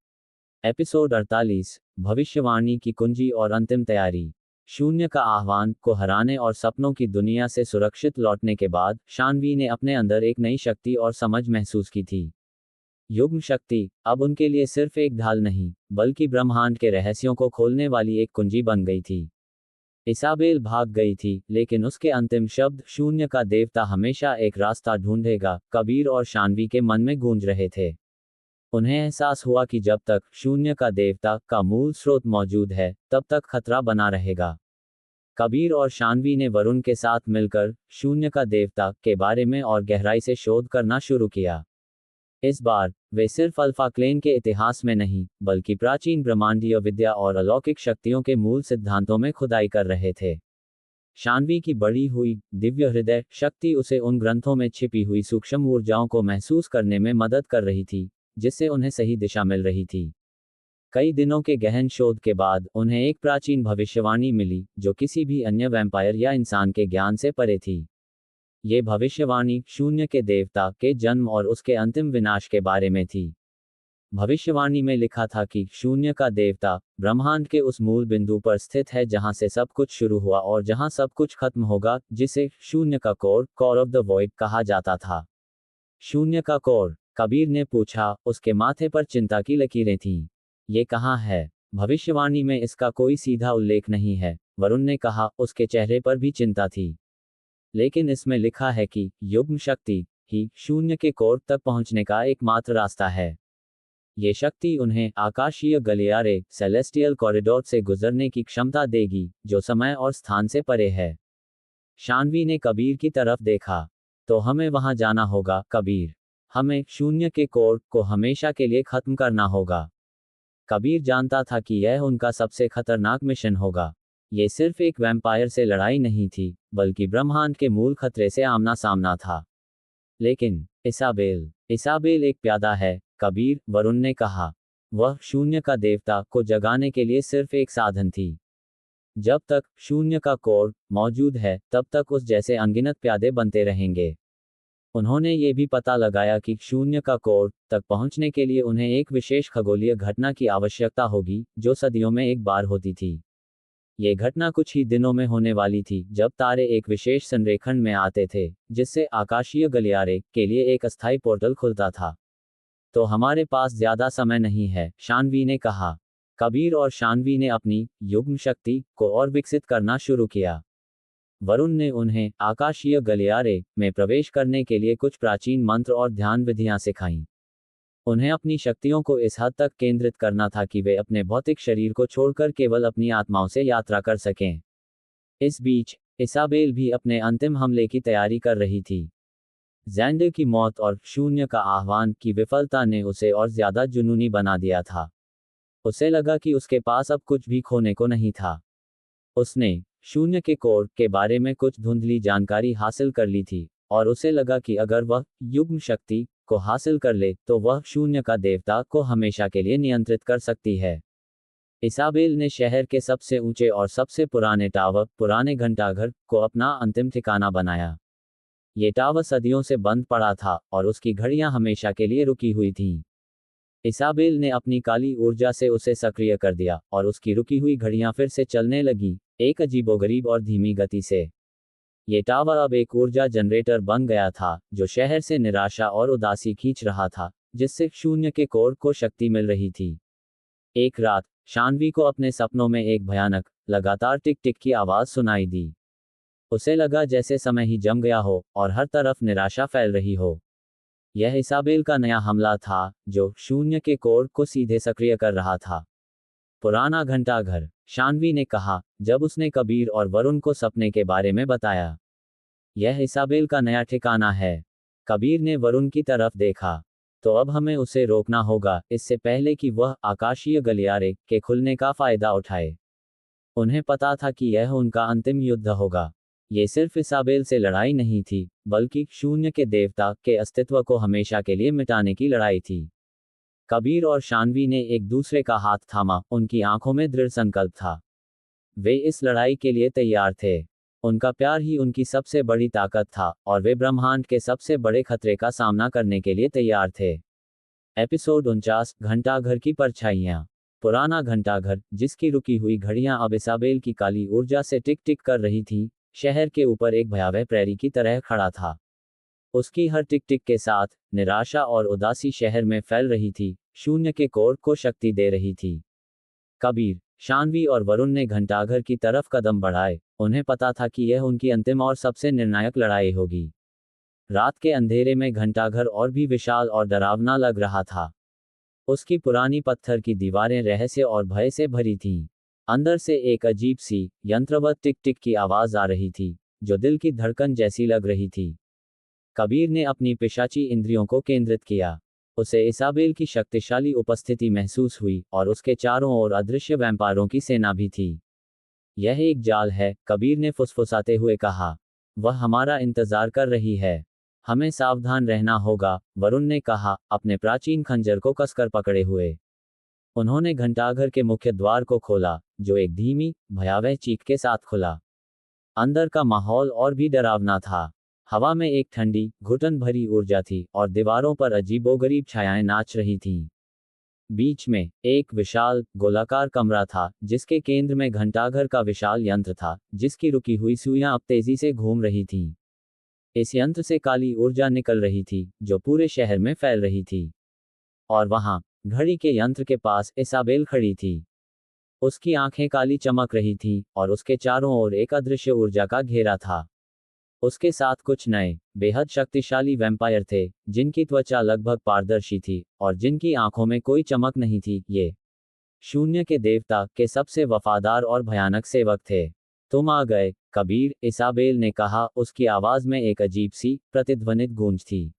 एपिसोड 48, भविष्यवाणी की कुंजी और अंतिम तैयारी। शून्य का आह्वान को हराने और सपनों की दुनिया से सुरक्षित लौटने के बाद शानवी ने अपने अंदर एक नई शक्ति और समझ महसूस की थी। युग्म शक्ति अब उनके लिए सिर्फ एक ढाल नहीं, बल्कि ब्रह्मांड के रहस्यों को खोलने वाली एक कुंजी बन गई थी। इसाबेल भाग गई थी, लेकिन उसके अंतिम शब्द शून्य का देवता हमेशा एक रास्ता ढूंढेगा कबीर और शानवी के मन में गूंज रहे थे। उन्हें एहसास हुआ कि जब तक शून्य का देवता का मूल स्रोत मौजूद है, तब तक खतरा बना रहेगा। कबीर और शानवी ने वरुण के साथ मिलकर शून्य का देवता के बारे में और गहराई से शोध करना शुरू किया। इस बार वे सिर्फ अल्फा क्लेन के इतिहास में नहीं, बल्कि प्राचीन ब्रह्मांडीय विद्या और अलौकिक शक्तियों के मूल सिद्धांतों में खुदाई कर रहे थे। शानवी की बढ़ी हुई दिव्य हृदय शक्ति उसे उन ग्रंथों में छिपी हुई सूक्ष्म ऊर्जाओं को महसूस करने में मदद कर रही थी, जिससे उन्हें सही दिशा मिल रही थी। कई दिनों के गहन शोध के बाद उन्हें एक प्राचीन भविष्यवाणी मिली, जो किसी भी अन्य वैम्पायर या इंसान के ज्ञान से परे थी। ये भविष्यवाणी शून्य के देवता के जन्म और उसके अंतिम विनाश के बारे में थी। भविष्यवाणी में लिखा था कि शून्य का देवता ब्रह्मांड के उस मूल बिंदु पर स्थित है जहां से सब कुछ शुरू हुआ और जहां सब कुछ खत्म होगा, जिसे शून्य का कोर ऑफ द वॉइड कहा जाता था। शून्य का कोर, कबीर ने पूछा। उसके माथे पर चिंता की लकीरें थीं। ये कहाँ है? भविष्यवाणी में इसका कोई सीधा उल्लेख नहीं है, वरुण ने कहा। उसके चेहरे पर भी चिंता थी। लेकिन इसमें लिखा है कि युग्म शक्ति ही शून्य के कोर तक पहुंचने का एकमात्र रास्ता है। ये शक्ति उन्हें आकाशीय गलियारे सेलेस्टियल कॉरिडोर से गुजरने की क्षमता देगी, जो समय और स्थान से परे है। शानवी ने कबीर की तरफ देखा। तो हमें वहां जाना होगा कबीर। हमें शून्य के कोर को हमेशा के लिए खत्म करना होगा। कबीर जानता था कि यह उनका सबसे खतरनाक मिशन होगा। ये सिर्फ एक वैम्पायर से लड़ाई नहीं थी, बल्कि ब्रह्मांड के मूल खतरे से आमना सामना था। लेकिन इसाबेल एक प्यादा है कबीर, वरुण ने कहा। वह शून्य का देवता को जगाने के लिए सिर्फ एक साधन थी। जब तक शून्य का कोर मौजूद है, तब तक उस जैसे अनगिनत प्यादे बनते रहेंगे। उन्होंने ये भी पता लगाया कि शून्य का कोर तक पहुंचने के लिए उन्हें एक विशेष खगोलीय घटना की आवश्यकता होगी, जो सदियों में एक बार होती थी। ये घटना कुछ ही दिनों में होने वाली थी, जब तारे एक विशेष संरेखण में आते थे, जिससे आकाशीय गलियारे के लिए एक अस्थायी पोर्टल खुलता था। तो हमारे पास ज्यादा समय नहीं है, शानवी ने कहा। कबीर और शानवी ने अपनी युग्म शक्ति को और विकसित करना शुरू किया। वरुण ने उन्हें आकाशीय गलियारे में प्रवेश करने के लिए कुछ प्राचीन मंत्र और ध्यान विधियां सिखाईं। उन्हें अपनी शक्तियों को इस हद तक केंद्रित करना था कि वे अपने भौतिक शरीर को छोड़कर केवल अपनी आत्माओं से यात्रा कर सकें। इस बीच इसाबेल भी अपने अंतिम हमले की तैयारी कर रही थी। ज़ैंडर की मौत और शून्य का आह्वान की विफलता ने उसे और ज्यादा जुनूनी बना दिया था। उसे लगा कि उसके पास अब कुछ भी खोने को नहीं था। उसने शून्य के कोर के बारे में कुछ धुंधली जानकारी हासिल कर ली थी, और उसे लगा कि अगर वह युग्म शक्ति को हासिल कर ले, तो वह शून्य का देवता को हमेशा के लिए नियंत्रित कर सकती है। इसाबेल ने शहर के सबसे ऊंचे और सबसे पुराने टावर, पुराने घंटाघर, को अपना अंतिम ठिकाना बनाया। ये टावर सदियों से बंद पड़ा था, और उसकी घड़ियां हमेशा के लिए रुकी हुई थीं। इसाबेल ने अपनी काली ऊर्जा से उसे सक्रिय कर दिया, और उसकी रुकी हुई घड़ियां फिर से चलने लगी, एक अजीबोगरीब और धीमी गति से। ये टावर अब एक ऊर्जा जनरेटर बन गया था, जो शहर से निराशा और उदासी खींच रहा था, जिससे शून्य के कोर को शक्ति मिल रही थी। एक रात शानवी को अपने सपनों में एक भयानक, लगातार टिक टिक की आवाज सुनाई दी। उसे लगा जैसे समय ही जम गया हो, और हर तरफ निराशा फैल रही हो। यह इसाबेल का नया हमला था, जो शून्य के कोर को सीधे सक्रिय कर रहा था। पुराना घंटाघर, शानवी ने कहा, जब उसने कबीर और वरुण को सपने के बारे में बताया। यह इसाबेल का नया ठिकाना है। कबीर ने वरुण की तरफ देखा। तो अब हमें उसे रोकना होगा, इससे पहले कि वह आकाशीय गलियारे के खुलने का फायदा उठाए। उन्हें पता था कि यह उनका अंतिम युद्ध होगा। ये सिर्फ इसाबेल से लड़ाई नहीं थी, बल्कि शून्य के देवता के अस्तित्व को हमेशा के लिए मिटाने की लड़ाई थी। कबीर और शानवी ने एक दूसरे का हाथ थामा, उनकी आंखों में दृढ़ संकल्प था। वे इस लड़ाई के लिए तैयार थे। उनका प्यार ही उनकी सबसे बड़ी ताकत था, और वे ब्रह्मांड के सबसे बड़े खतरे का सामना करने के लिए तैयार थे। एपिसोड 49, घंटाघर की परछाइयां। पुराना घंटाघर, जिसकी रुकी हुई घड़ियां अब इसाबेल की काली ऊर्जा से टिक टिक कर रही थीं, शहर के ऊपर एक भयावह प्रैरी की तरह खड़ा था। उसकी हर टिक टिक के साथ निराशा और उदासी शहर में फैल रही थी, शून्य के कोर को शक्ति दे रही थी। कबीर, शानवी और वरुण ने घंटाघर की तरफ कदम बढ़ाए। उन्हें पता था कि यह उनकी अंतिम और सबसे निर्णायक लड़ाई होगी। रात के अंधेरे में घंटाघर और भी विशाल और डरावना लग रहा था। उसकी पुरानी पत्थर की दीवारें रहस्य और भय से भरी थीं। अंदर से एक अजीब सी, यंत्रवत टिक टिक की आवाज आ रही थी, जो दिल की धड़कन जैसी लग रही थी। कबीर ने अपनी पिशाची इंद्रियों को केंद्रित किया। उसे इसाबेल की शक्तिशाली उपस्थिति महसूस हुई, और उसके चारों ओर अदृश्य वैम्पायरों की सेना भी थी। यह एक जाल है, कबीर ने फुसफुसाते हुए कहा। वह हमारा इंतजार कर रही है। हमें सावधान रहना होगा, वरुण ने कहा, अपने प्राचीन खंजर को कसकर पकड़े हुए। उन्होंने घंटाघर के मुख्य द्वार को खोला, जो एक धीमी, भयावह चीख के साथ खुला। अंदर का माहौल और भी डरावना था। हवा में एक ठंडी, घुटन भरी ऊर्जा थी और दीवारों पर अजीबोगरीब छायाएं नाच रही थीं। बीच में एक विशाल, गोलाकार कमरा था, जिसके केंद्र में घंटाघर का विशाल यंत्र था, जिसकी रुकी हुई सुइयां अब तेजी से घूम रही थीं। इस यंत्र से काली ऊर्जा निकल रही थी, जो पूरे शहर में फैल रही थी। और वहां, घड़ी के यंत्र के पास इसाबेल खड़ी थी। उसकी आंखें काली चमक रही थीं, और उसके चारों ओर एक अदृश्य ऊर्जा का घेरा था। उसके साथ कुछ नए, बेहद शक्तिशाली वैम्पायर थे, जिनकी त्वचा लगभग पारदर्शी थी, और जिनकी आंखों में कोई चमक नहीं थी। ये शून्य के देवता के सबसे वफादार और भयानक सेवक थे। तुम आ गए, कबीर, इसाबेल ने कहा, उसकी आवाज में एक अजीब सी, प्रतिध्वनित गूंज थी।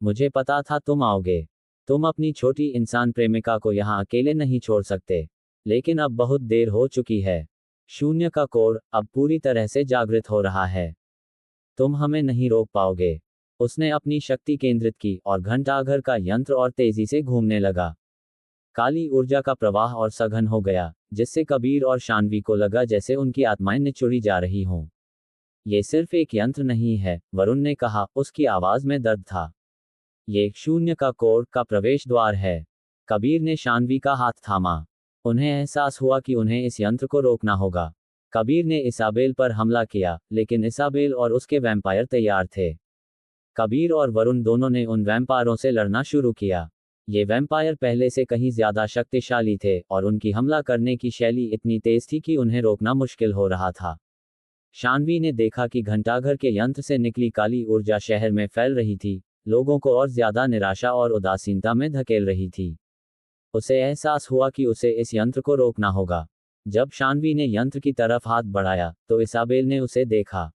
मुझे पता था तुम आओगे। तुम अपनी छोटी इंसान प्रेमिका को यहाँ अकेले नहीं छोड़ सकते। लेकिन अब बहुत देर हो चुकी है। शून्य का कोर अब पूरी तरह से जागृत हो रहा है। तुम हमें नहीं रोक पाओगे। उसने अपनी शक्ति केंद्रित की और घंटाघर का यंत्र और तेजी से घूमने लगा। काली ऊर्जा का प्रवाह और सघन हो गया, जिससे कबीर और शानवी को लगा जैसे उनकी आत्माएं निचुड़ी जा रही हों। ये सिर्फ एक यंत्र नहीं है, वरुण ने कहा, उसकी आवाज में दर्द था। ये शून्य का कोर का प्रवेश द्वार है। कबीर ने शानवी का हाथ थामा। उन्हें एहसास हुआ कि उन्हें इस यंत्र को रोकना होगा। कबीर ने इसाबेल पर हमला किया, लेकिन इसाबेल और उसके वैम्पायर तैयार थे। कबीर और वरुण दोनों ने उन वैम्पायरों से लड़ना शुरू किया। ये वैम्पायर पहले से कहीं ज्यादा शक्तिशाली थे, और उनकी हमला करने की शैली इतनी तेज थी कि उन्हें रोकना मुश्किल हो रहा था। शानवी ने देखा कि घंटाघर के यंत्र से निकली काली ऊर्जा शहर में फैल रही थी, लोगों को और ज्यादा निराशा और उदासीनता में धकेल रही थी। उसे एहसास हुआ कि उसे इस यंत्र को रोकना होगा। जब शानवी ने यंत्र की तरफ हाथ बढ़ाया, तो इसाबेल ने उसे देखा।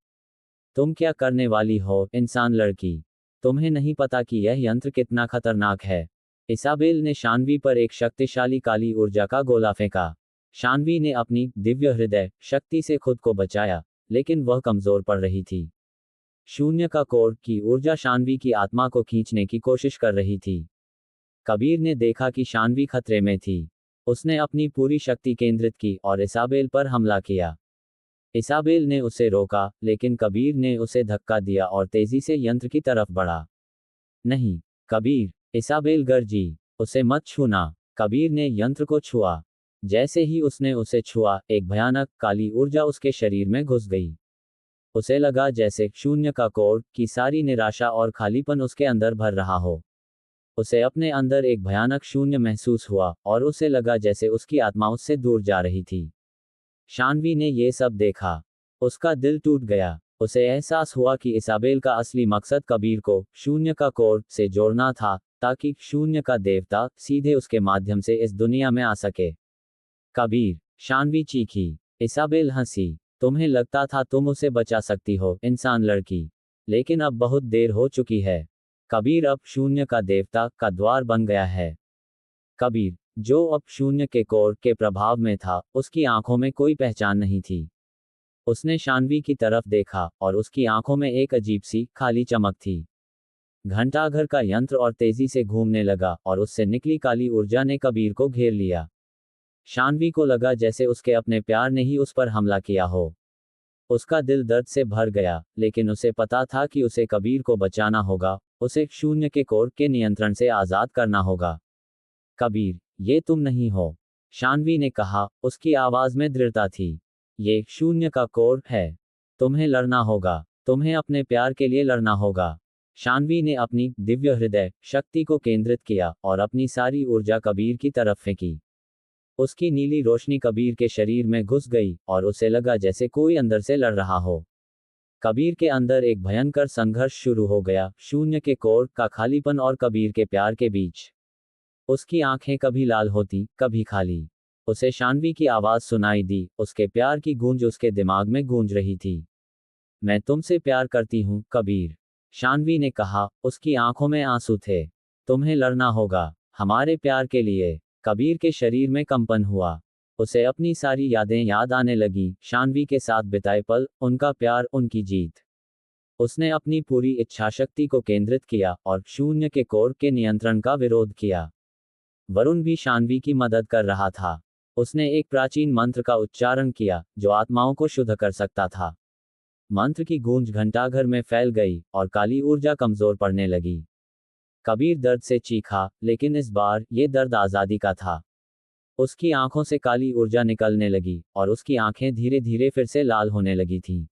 तुम क्या करने वाली हो, इंसान लड़की? तुम्हें नहीं पता कि यह यंत्र कितना खतरनाक है। इसाबेल ने शानवी पर एक शक्तिशाली काली ऊर्जा का गोला फेंका। शानवी ने अपनी दिव्य हृदय शक्ति से खुद को बचाया, लेकिन वह कमजोर पड़ रही थी। शून्य का कोर की ऊर्जा शानवी की आत्मा को खींचने की कोशिश कर रही थी। कबीर ने देखा कि शानवी खतरे में थी। उसने अपनी पूरी शक्ति केंद्रित की और इसाबेल पर हमला किया। इसाबेल ने उसे रोका, लेकिन कबीर ने उसे धक्का दिया और तेजी से यंत्र की तरफ बढ़ा। नहीं, कबीर, इसाबेल गरजी, उसे मत छूना। कबीर ने यंत्र को छुआ। जैसे ही उसने उसे छुआ, एक भयानक काली ऊर्जा उसके शरीर में घुस गई। उसे लगा जैसे शून्य का कोर की सारी निराशा और खालीपन उसके अंदर भर रहा हो। उसे अपने अंदर एक भयानक शून्य महसूस हुआ, और उसे लगा जैसे उसकी आत्मा उससे दूर जा रही थी। शानवी ने ये सब देखा। उसका दिल टूट गया। उसे एहसास हुआ कि इसाबेल का असली मकसद कबीर को शून्य का कोर से जोड़ना था, ताकि शून्य का देवता सीधे उसके माध्यम से इस दुनिया में आ सके। कबीर, शानवी चीखी। इसाबेल हंसी। तुम्हें लगता था तुम उसे बचा सकती हो, इंसान लड़की। लेकिन अब बहुत देर हो चुकी है। कबीर अब शून्य का देवता का द्वार बन गया है। कबीर, जो अब शून्य के कोर के प्रभाव में था, उसकी आंखों में कोई पहचान नहीं थी। उसने शानवी की तरफ देखा, और उसकी आंखों में एक अजीब सी खाली चमक थी। घंटाघर का यंत्र और तेजी से घूमने लगा, और उससे निकली काली ऊर्जा ने कबीर को घेर लिया। शानवी को लगा जैसे उसके अपने प्यार ने ही उस पर हमला किया हो। उसका दिल दर्द से भर गया, लेकिन उसे पता था कि उसे कबीर को बचाना होगा, उसे शून्य के कोर के नियंत्रण से आजाद करना होगा। कबीर, ये तुम नहीं हो, शानवी ने कहा, उसकी आवाज में दृढ़ता थी। ये शून्य का कोर है। तुम्हें लड़ना होगा। तुम्हें अपने प्यार के लिए लड़ना होगा। शानवी ने अपनी दिव्य हृदय शक्ति को केंद्रित किया और अपनी सारी ऊर्जा कबीर की तरफ फेंकी। उसकी नीली रोशनी कबीर के शरीर में घुस गई, और उसे लगा जैसे कोई अंदर से लड़ रहा हो। कबीर के अंदर एक भयंकर संघर्ष शुरू हो गया, शून्य के कोर का खालीपन और कबीर के प्यार के बीच। उसकी आंखें कभी लाल होती, कभी खाली। उसे शानवी की आवाज सुनाई दी, उसके प्यार की गूंज उसके दिमाग में गूंज रही थी। मैं तुमसे प्यार करती हूँ, कबीर, शानवी ने कहा, उसकी आंखों में आंसू थे। तुम्हें लड़ना होगा, हमारे प्यार के लिए। कबीर के शरीर में कंपन हुआ। उसे अपनी सारी यादें याद आने लगी, शानवी के साथ बिताए पल, उनका प्यार, उनकी जीत। उसने अपनी पूरी इच्छाशक्ति को केंद्रित किया और शून्य के कोर के नियंत्रण का विरोध किया। वरुण भी शानवी की मदद कर रहा था। उसने एक प्राचीन मंत्र का उच्चारण किया, जो आत्माओं को शुद्ध कर सकता था। मंत्र की गूंज घंटाघर में फैल गई और काली ऊर्जा कमजोर पड़ने लगी। कबीर दर्द से चीखा, लेकिन इस बार ये दर्द आजादी का था। उसकी आंखों से काली ऊर्जा निकलने लगी और उसकी आंखें धीरे धीरे फिर से लाल होने लगी थीं।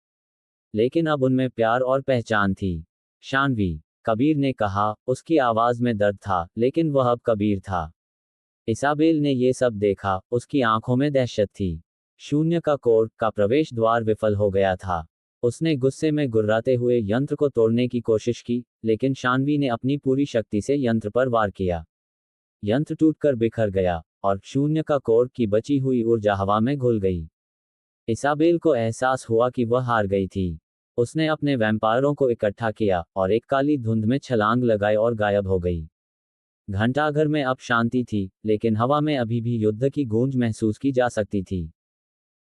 लेकिन अब उनमें प्यार और पहचान थी। शानवी, कबीर ने कहा, उसकी आवाज में दर्द था, लेकिन वह अब कबीर था। इसाबेल ने ये सब देखा, उसकी आंखों में दहशत थी। शून्य का कोर का प्रवेश द्वार विफल हो गया था। उसने गुस्से में गुर्राते हुए यंत्र को तोड़ने की कोशिश की, लेकिन शानवी ने अपनी पूरी शक्ति से यंत्र पर वार किया। यंत्र टूटकर बिखर गया और शून्य का कोर की बची हुई ऊर्जा हवा में घुल गई। इसाबेल को एहसास हुआ कि वह हार गई थी। उसने अपने वैम्पायरों को इकट्ठा किया और एक काली धुंध में छलांग लगाई और गायब हो गई। घंटाघर में अब शांति थी, लेकिन हवा में अभी भी युद्ध की गूंज महसूस की जा सकती थी।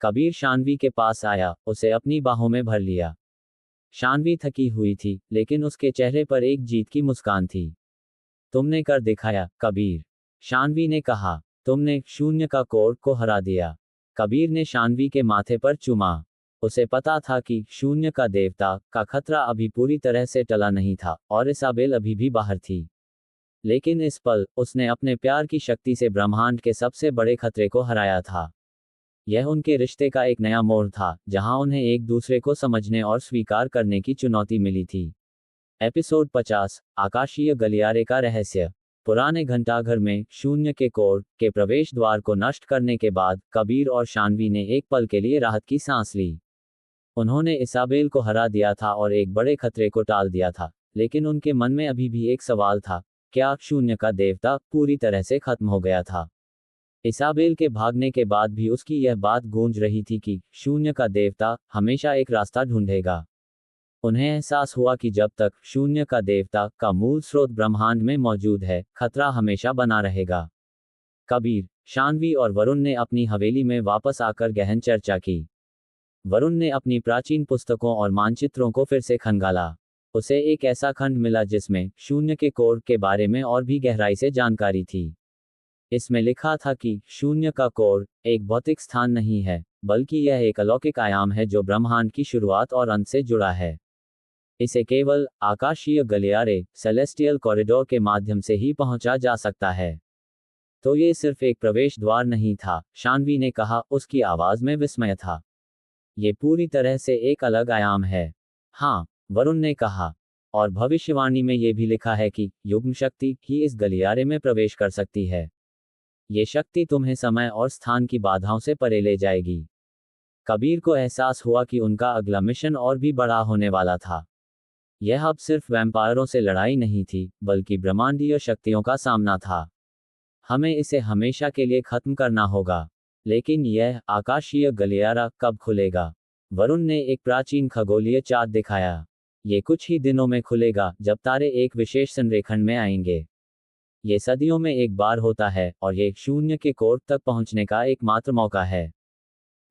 कबीर शानवी के पास आया, उसे अपनी बाहों में भर लिया। शानवी थकी हुई थी, लेकिन उसके चेहरे पर एक जीत की मुस्कान थी। तुमने कर दिखाया, कबीर, शानवी ने कहा। तुमने शून्य का कोर को हरा दिया। कबीर ने शानवी के माथे पर चूमा। उसे पता था कि शून्य का देवता का खतरा अभी पूरी तरह से टला नहीं था और इसाबेल अभी भी बाहर थी। लेकिन इस पल उसने अपने प्यार की शक्ति से ब्रह्मांड के सबसे बड़े खतरे को हराया था। यह उनके रिश्ते का एक नया मोड़ था, जहां उन्हें एक दूसरे को समझने और स्वीकार करने की चुनौती मिली थी। एपिसोड 50, आकाशीय गलियारे का रहस्य। पुराने घंटाघर में शून्य के कोर के प्रवेश द्वार को नष्ट करने के बाद कबीर और शानवी ने एक पल के लिए राहत की सांस ली। उन्होंने इसाबेल को हरा दिया था और एक बड़े खतरे को टाल दिया था, लेकिन उनके मन में अभी भी एक सवाल था, क्या शून्य का देवता पूरी तरह से खत्म हो गया था? इसाबेल के भागने के बाद भी उसकी यह बात गूंज रही थी कि शून्य का देवता हमेशा एक रास्ता ढूंढेगा। उन्हें एहसास हुआ कि जब तक शून्य का देवता का मूल स्रोत ब्रह्मांड में मौजूद है, खतरा हमेशा बना रहेगा। कबीर, शानवी और वरुण ने अपनी हवेली में वापस आकर गहन चर्चा की। वरुण ने अपनी प्राचीन पुस्तकों और मानचित्रों को फिर से खंगाला। उसे एक ऐसा खंड मिला जिसमें शून्य के कोर के बारे में और भी गहराई से जानकारी थी। इसमें लिखा था कि शून्य का कोर एक भौतिक स्थान नहीं है, बल्कि यह एक अलौकिक आयाम है जो ब्रह्मांड की शुरुआत और अंत से जुड़ा है। इसे केवल आकाशीय गलियारे सेलेस्टियल कॉरिडोर के माध्यम से ही पहुंचा जा सकता है। तो ये सिर्फ एक प्रवेश द्वार नहीं था, शानवी ने कहा, उसकी आवाज में विस्मय था। ये पूरी तरह से एक अलग आयाम है। हाँ, वरुण ने कहा, और भविष्यवाणी में ये भी लिखा है कि युग्म शक्ति ही इस गलियारे में प्रवेश कर सकती है। ये शक्ति तुम्हें समय और स्थान की बाधाओं से परे ले जाएगी। कबीर को एहसास हुआ कि उनका अगला मिशन और भी बड़ा होने वाला था। यह अब सिर्फ वैम्पायरों से लड़ाई नहीं थी, बल्कि ब्रह्मांडीय शक्तियों का सामना था। हमें इसे हमेशा के लिए खत्म करना होगा। लेकिन यह आकाशीय गलियारा कब खुलेगा? वरुण ने एक प्राचीन खगोलीय चार्ट दिखाया। ये कुछ ही दिनों में खुलेगा, जब तारे एक विशेष संरेखण में आएंगे। ये सदियों में एक बार होता है और ये शून्य के कोर तक पहुंचने का एकमात्र मौका है।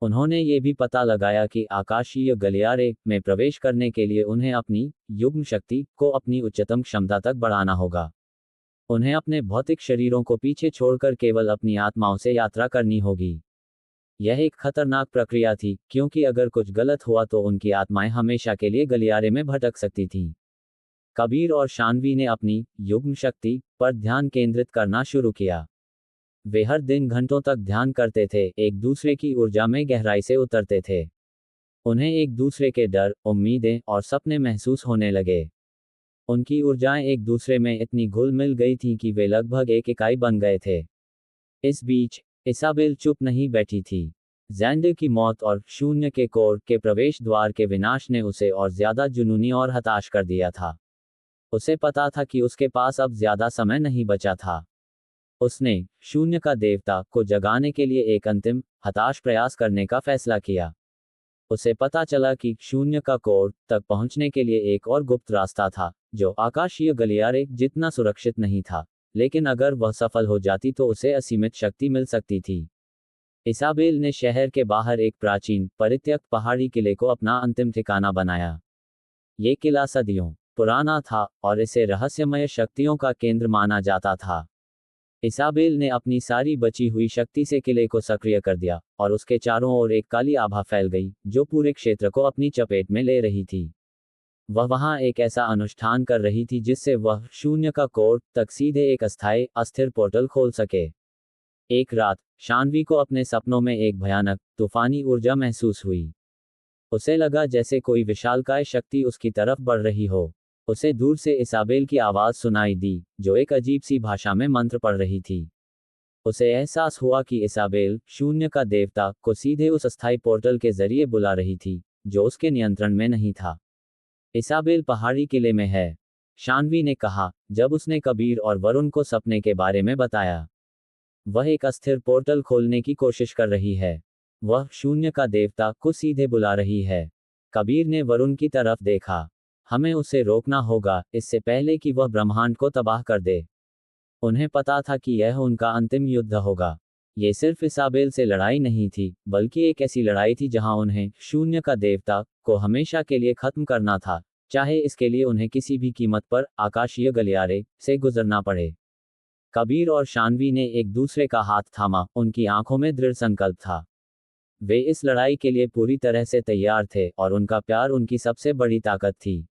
उन्होंने ये भी पता लगाया कि आकाशीय गलियारे में प्रवेश करने के लिए उन्हें अपनी युग्म शक्ति को अपनी उच्चतम क्षमता तक बढ़ाना होगा। उन्हें अपने भौतिक शरीरों को पीछे छोड़कर केवल अपनी आत्माओं से यात्रा करनी होगी। यह एक खतरनाक प्रक्रिया थी, क्योंकि अगर कुछ गलत हुआ तो उनकी आत्माएं हमेशा के लिए गलियारे में भटक सकती थीं। कबीर और शानवी ने अपनी युग्म शक्ति पर ध्यान केंद्रित करना शुरू किया। वे हर दिन घंटों तक ध्यान करते थे, एक दूसरे की ऊर्जा में गहराई से उतरते थे। उन्हें एक दूसरे के डर, उम्मीदें और सपने महसूस होने लगे। उनकी ऊर्जाएं एक दूसरे में इतनी घुल मिल गई थीं कि वे लगभग एक इकाई बन गए थे। इस बीच इसाबेल चुप नहीं बैठी थी। ज़ैंडर की मौत और शून्य के कोर के प्रवेश द्वार के विनाश ने उसे और ज्यादा जुनूनी और हताश कर दिया था। उसे पता था कि उसके पास अब ज्यादा समय नहीं बचा था। उसने शून्य का देवता को जगाने के लिए एक अंतिम हताश प्रयास करने का फैसला किया। उसे पता चला कि शून्य का कोर तक पहुंचने के लिए एक और गुप्त रास्ता था, जो आकाशीय गलियारे जितना सुरक्षित नहीं था, लेकिन अगर वह सफल हो जाती तो उसे असीमित शक्ति मिल सकती थी। इसाबेल ने शहर के बाहर एक प्राचीन परित्यक्त पहाड़ी किले को अपना अंतिम ठिकाना बनाया। ये किला सदियों पुराना था और इसे रहस्यमय शक्तियों का केंद्र माना जाता था। इसाबेल ने अपनी सारी बची हुई शक्ति से किले को सक्रिय कर दिया और उसके चारों ओर एक काली आभा फैल गई जो पूरे क्षेत्र को अपनी चपेट में ले रही थी। वह वहां एक ऐसा अनुष्ठान कर रही थी जिससे वह शून्य का कोर तक सीधे एक अस्थायी अस्थिर पोर्टल खोल सके। एक रात शानवी को अपने सपनों में एक भयानक तूफानी ऊर्जा महसूस हुई। उसे लगा जैसे कोई विशालकाय शक्ति उसकी तरफ बढ़ रही हो। उसे दूर से इसाबेल की आवाज सुनाई दी, जो एक अजीब सी भाषा में मंत्र पढ़ रही थी। उसे एहसास हुआ कि इसाबेल, शून्य का देवता, को सीधे उस अस्थायी पोर्टल के जरिए बुला रही थी, जो उसके नियंत्रण में नहीं था। इसाबेल पहाड़ी किले में है, शानवी ने कहा, जब उसने कबीर और वरुण को सपने के बारे में बताया। वह एक अस्थिर पोर्टल खोलने की कोशिश कर रही है। वह, शून्य का देवता, को सीधे बुला रही है। कबीर ने वरुण की तरफ देखा। हमें उसे रोकना होगा, इससे पहले कि वह ब्रह्मांड को तबाह कर दे। उन्हें पता था कि यह उनका अंतिम युद्ध होगा। ये सिर्फ इसाबेल से लड़ाई नहीं थी, बल्कि एक ऐसी लड़ाई थी जहां उन्हें, शून्य का देवता, को हमेशा के लिए खत्म करना था, चाहे इसके लिए उन्हें किसी भी कीमत पर आकाशीय गलियारे से गुजरना पड़े। कबीर और शानवी ने एक दूसरे का हाथ थामा, उनकी आंखों में दृढ़ संकल्प था। वे इस लड़ाई के लिए पूरी तरह से तैयार थे और उनका प्यार उनकी सबसे बड़ी ताकत थी।